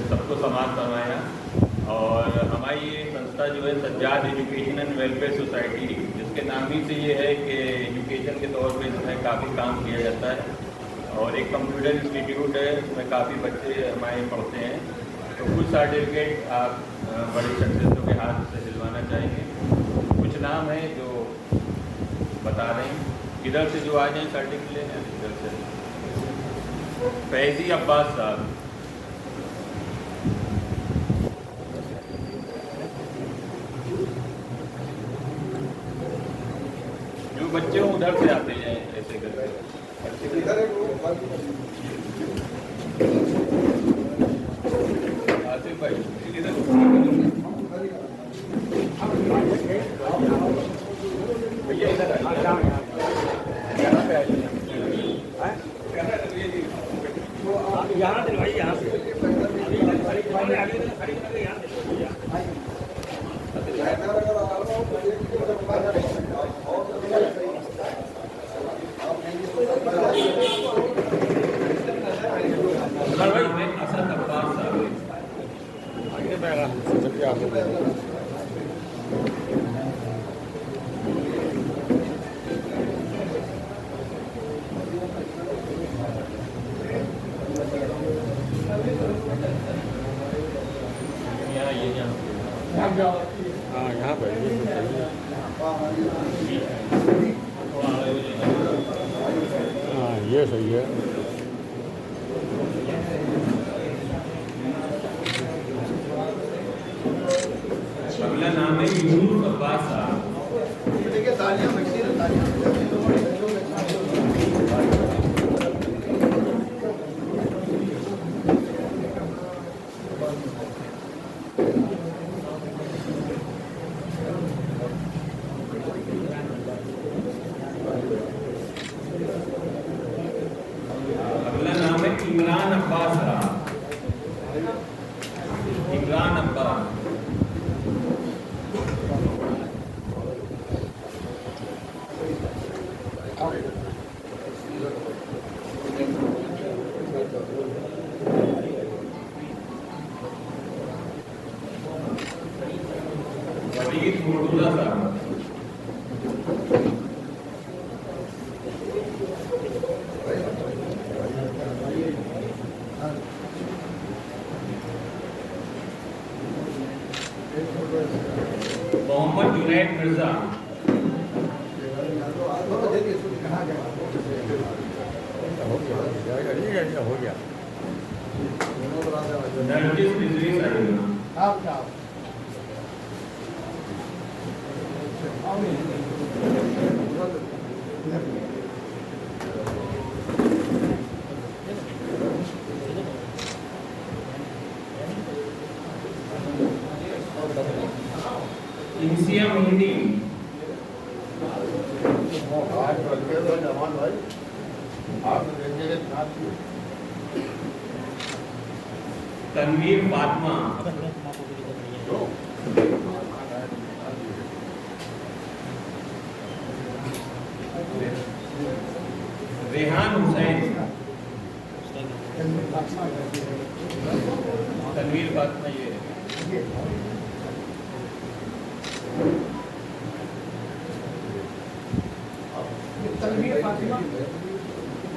सबको समाज करवाया। और हमारी ये संस्था जो है Sajjad education and welfare society, जिसके नाम ही से ये है कि एजुकेशन के तौर पे इसमें काफ़ी काम किया जाता है, और एक कंप्यूटर इंस्टीट्यूट है, उसमें काफ़ी बच्चे हमारे पढ़ते हैं। तो कुछ सर्टिफिकेट आप बड़े शख्सियतों के हाथ से दिलवाना चाहेंगे। कुछ नाम है जो बता रहे हैं, इधर से जो आ जाए सर्टिफिकेट लेने, इधर से फैज़ी अब्बास साहब, जो बच्चे उधर से आते हैं ऐसे करके। आसिफ भाई भैया इधर यहाँ पे आइए, यहाँ से भाई, यहाँ से यहाँ पर हाँ ये सही है। अगला नाम है यूनुस अब्बास साहब। देखिए तालियां बजती हैं, तालियां। अगला नाम है इमरान अब्बास साहब। इमरान अब्बास, वलीद मुर्तजा साहब, मोहम्मद जुनैद मिर्जा, हो गया नरगिस रिजवी साहिबा, इंसिया मेहंदी, तनवीर फातिमा, रेहान हुसैन, तनवीर फातिमा, ये तनवीर फातिमा,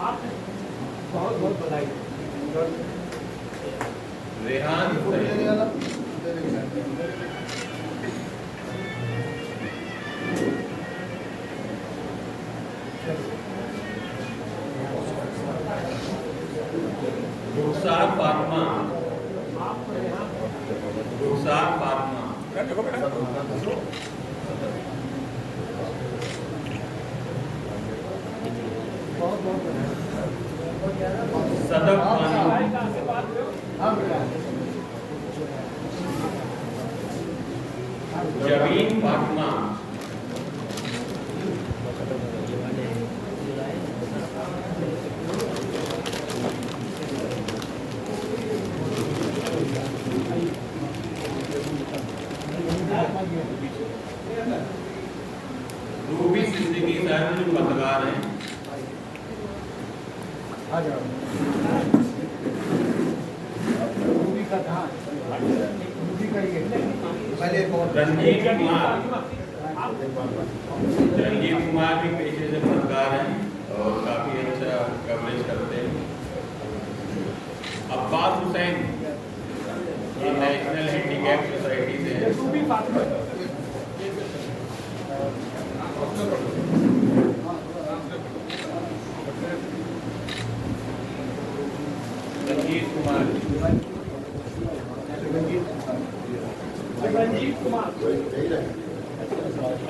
आप बहुत बहुत बधाई। रेहान हुसैन, रुखसार फातिमा, रुखसार फातिमा, सदफ खानी, जबीन फातिमा, रूबी सिद्दीकी साहब जो पत्रकार हैं, रंजीत कुमार भी पेशे से पत्रकार हैं और काफी अच्छा कवरेज करते हैं। अब्बास हुसैन, ये नेशनल हैंडीकैप सोसाइटी से हैं। रंजीत कुमार,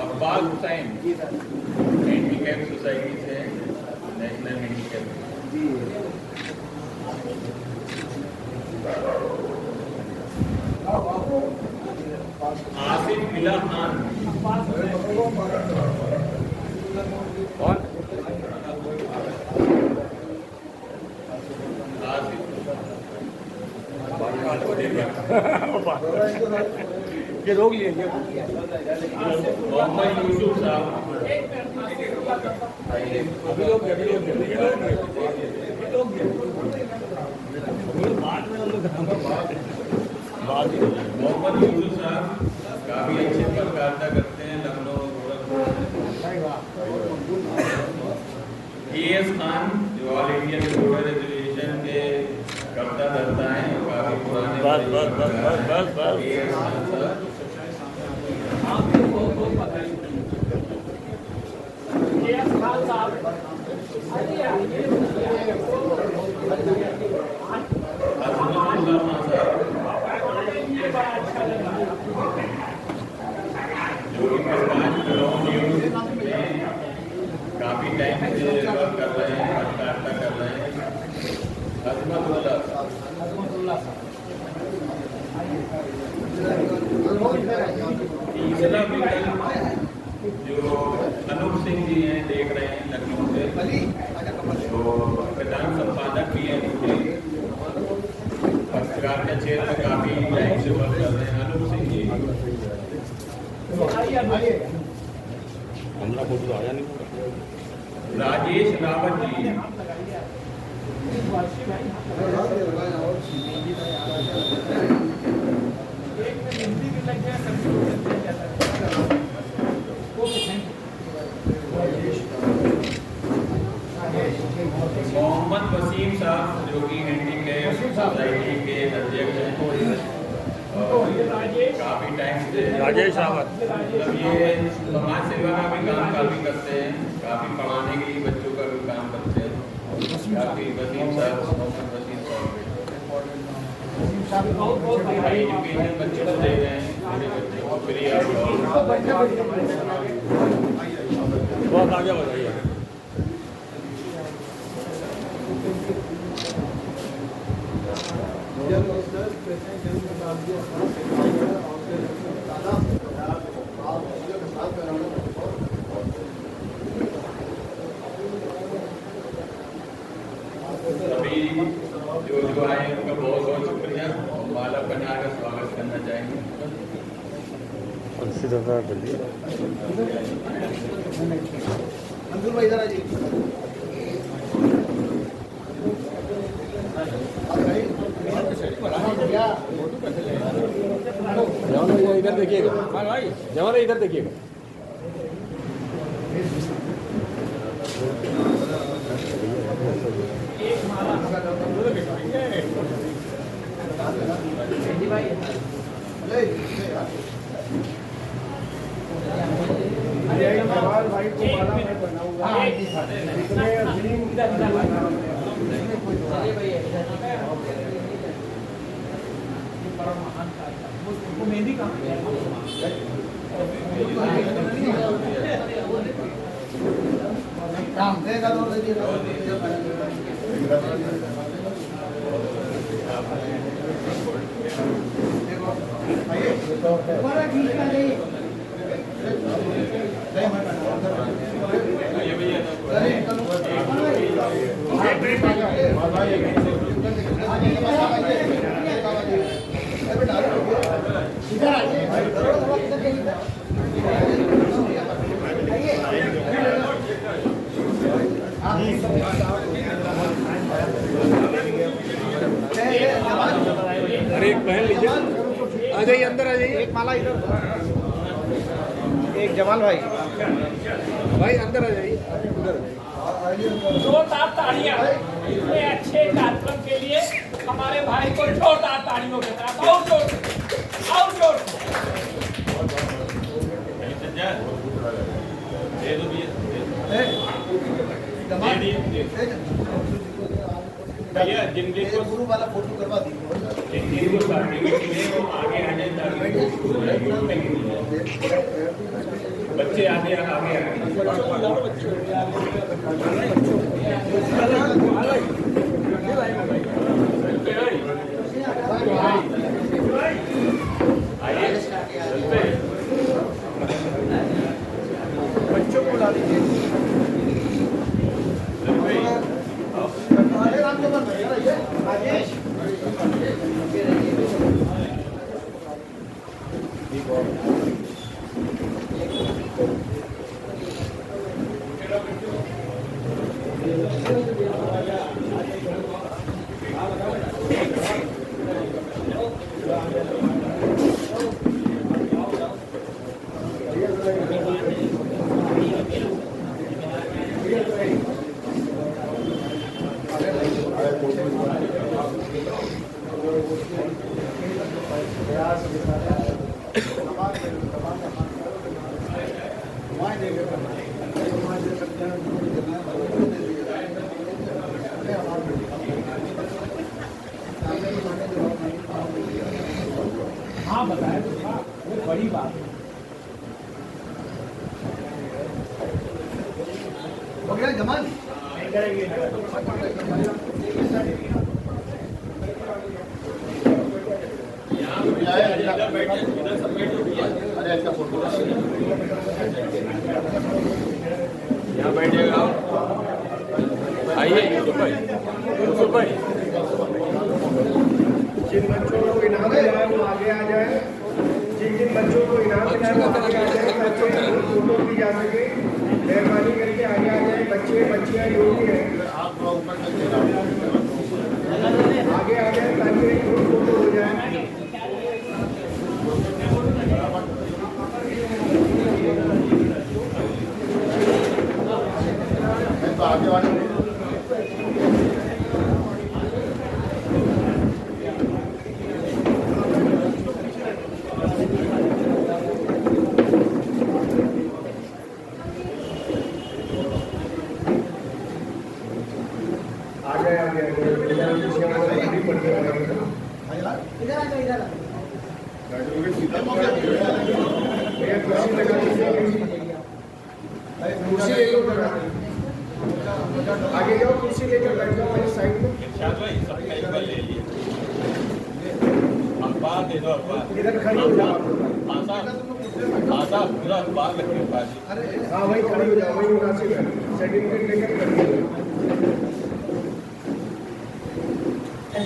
अब्बास हुसैन, हैंडीकैप सोसाइटी से, नेशनल हैंडीकैप। आसिफ मिला खान, ये रोक लिए मोहम्मद यूसुफ साहब, मोहम्मद यूसुफ साहब काफी अच्छे पत्रकारिता करते हैं लखनऊ ES खान जो ऑल इंडिया रिपोर्टर एसोसिएशन के करता धरता है, काफी पुराने ES खान साहब। काफी टाइम से वर्क कर रहे हैं, पत्रकारिता कर रहे हैं। तीसरा विकल्प जो अनूप सिंह जी हैं, देख रहे हैं लखनऊ से, जो प्रधान संपादक भी हैं, पत्रकार के क्षेत्र में काफी टाइम से वर्क कर रहे हैं। अनूप सिंह जी, राजेश रावत जी, मोहम्मद वसीम साहब जो कि हैंडीकैप सोसाइटी के अध्यक्ष हैं, काफी टाइम से राजेश रावत, मतलब ये समाज सेवा का भी काम काफी करते हैं, काफी पढ़ाने के लिए बच्चों का भी काम करते हैं। काफी वसीम साहब, मोहम्मद वसीम साहब एजुकेशन बच्चों को दे रहे हैं, मेरे बच्चों को फ्री ऑफ बहुत आगे बढ़ाइए। सभी जो आए उनका बहुत बहुत शुक्रिया और माला बना कर स्वागत करना चाहेंगे। मंजूर भाई इधर आ जी। इधर देखिएगा, जवान इधर देखिएगा। जवान भाई को माला मैं बनाऊंगा। जितने अजीम मेहंदी कहाँ काम देगा तो अरे एक पहन लीजिए, आ जाइए अंदर, आ जाइए। एक माला इधर, एक जमाल भाई, भाई अंदर आ जाइए। जोरदार तालियां इतने अच्छे कार्यक्रम के लिए हमारे भाई को जोरदार तालियों के साथ और जोर दे दो भैया, जिनके को गुरु वाला फोटो करवा दीजिए। बच्चे आगे बच्चों को ला दीजिए। हाँ बताया तो था, वो बड़ी बात है। हो गया जमान। अरे ऐसा फोटो यहाँ बैठिएगा। आइए यूसुफ भाई, जिन बच्चों को इनाम मिला है वो आगे आ जाए। जिन बच्चों को इनाम मिला है वो आगे आ जाए ताकि फोटो की जा सके। मेहरबानी करके आगे आ जाए। बच्चे बच्चियाँ जो भी हैं आप थोड़ा ऊपर करके आगे आ जाए ताकि एक फोटो हो जाए। तो आगे वाले कुर्सी ले लो, आगे जाओ, कुर्सी लेकर बैठ जाओ मेरी साइड में। इरशाद भाई सबका एक बार ले लिए। अखबार दे दो, अखबार इधर खड़ी हो जाओ। आशा पूरा अखबार लगे पास। हाँ वही खड़ी हो जाओ, वही मुनासिब है। सर्टिफिकेट लेकर खड़ी हो जाओ।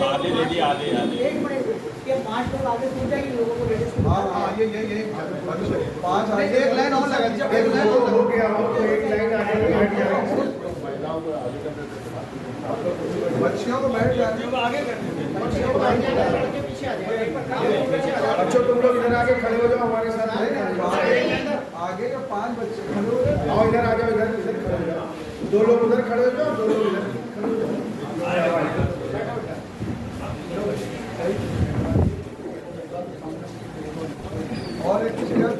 आधे ले लिए, आधे एक मिनट, ये 5 लोग आगे पूछ जाएंगे लोगों को लेडीज को। हाँ ये 5 एक लाइन और लगा दीजिए। एक लाइन और हो गया हो तो एक लाइन आगे में बैठ जाओ। बच्चियों को बैठ जाने आगे कर दीजिए। बच्चियों को बैठ जाने बच्चों तुम लोग इधर आके खड़े हो जाओ हमारे साथ आगे का 5 बच्चे खड़े हो जाओ। आओ इधर आ जाओ, इधर खड़े हो जाओ, 2 लोग उधर खड़े हो जाओ, 2 लोग इधर खड़े हो जाओ। और एक चेयर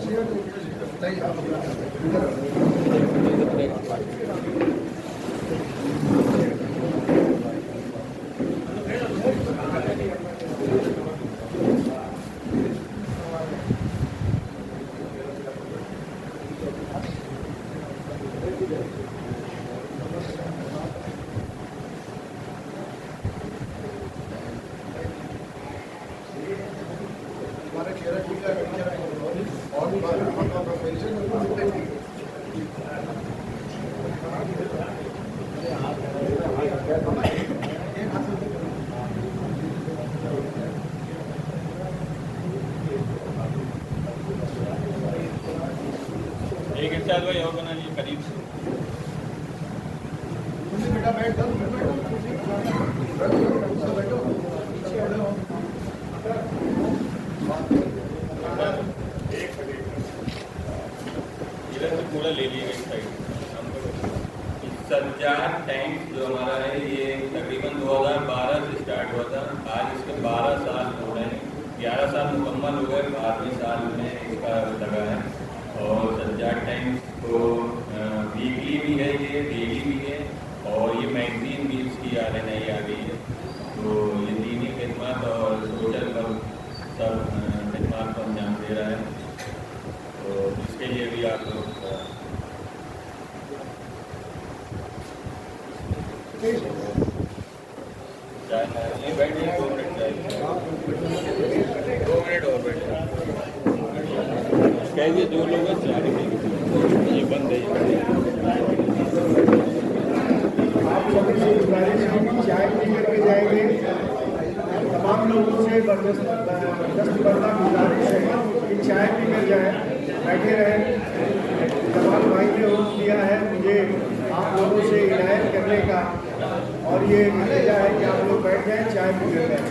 एक इर्शाद भाई और बना लीजिए करीब से। बेटा बैठ बैठो। इधर से पूरा ले लीजिए एक साइड। संचार टाइम्स जो हमारा है ये तकरीबन 2012 से स्टार्ट हुआ था। आज इसके 12 साल हो रहे हैं, 11 साल मुकम्मल हो गए, 12वें साल में इसका लगा है। और संचार टाइम्स को वीकली भी है, ये डेली भी है, और ये मैगजीन भी इसकी आ रही आ गई है। तो ये दीनी खिदमत और सोशल सब खिदमत को अंजाम दे रहा है। तो इसके लिए भी आप लोग बैठिए, 2 मिनट चाहिए, 2 मिनट और बैठिए। कहिए 2 लोग हैं, ये बंद है। आप सभी से गुजारिश है कि चाय पी करके जाएंगे। तमाम लोगों से दस्तबरदा गुजारिश है कि चाय पी कर जाए, बैठे रहें। जमाल भाई ने हुक्म दिया है मुझे आप लोगों से इनायत करने का, और ये नतीजा है कि आप लोग बैठ जाएं, चाय पी कर जाएं।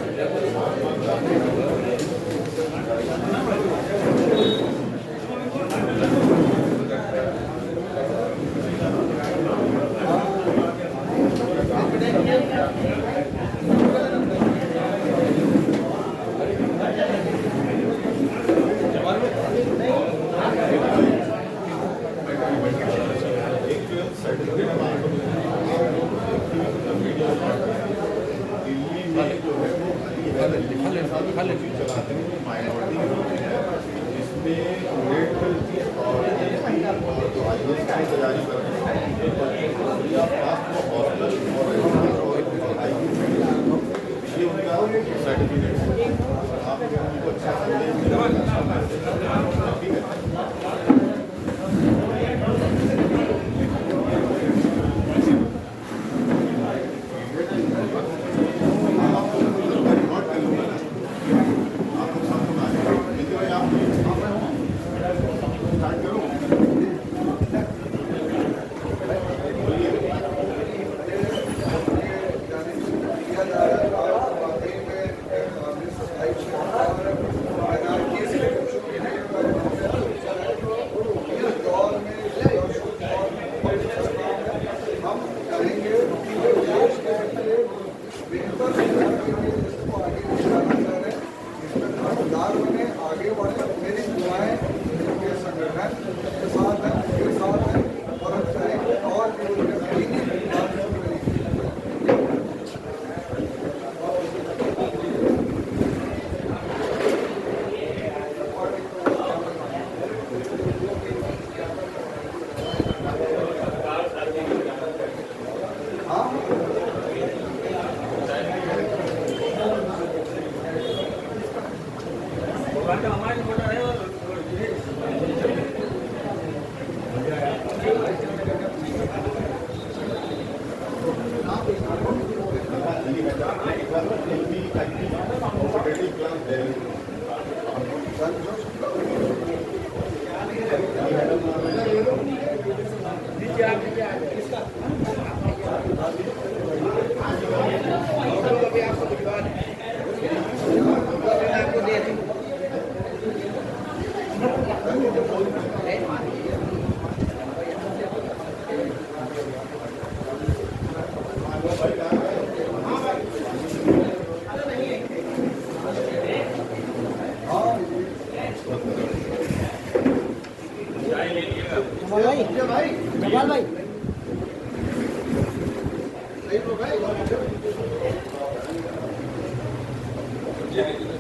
आपको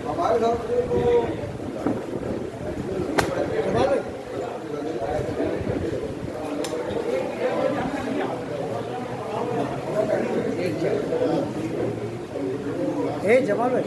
हमारे साथ तो जवाब है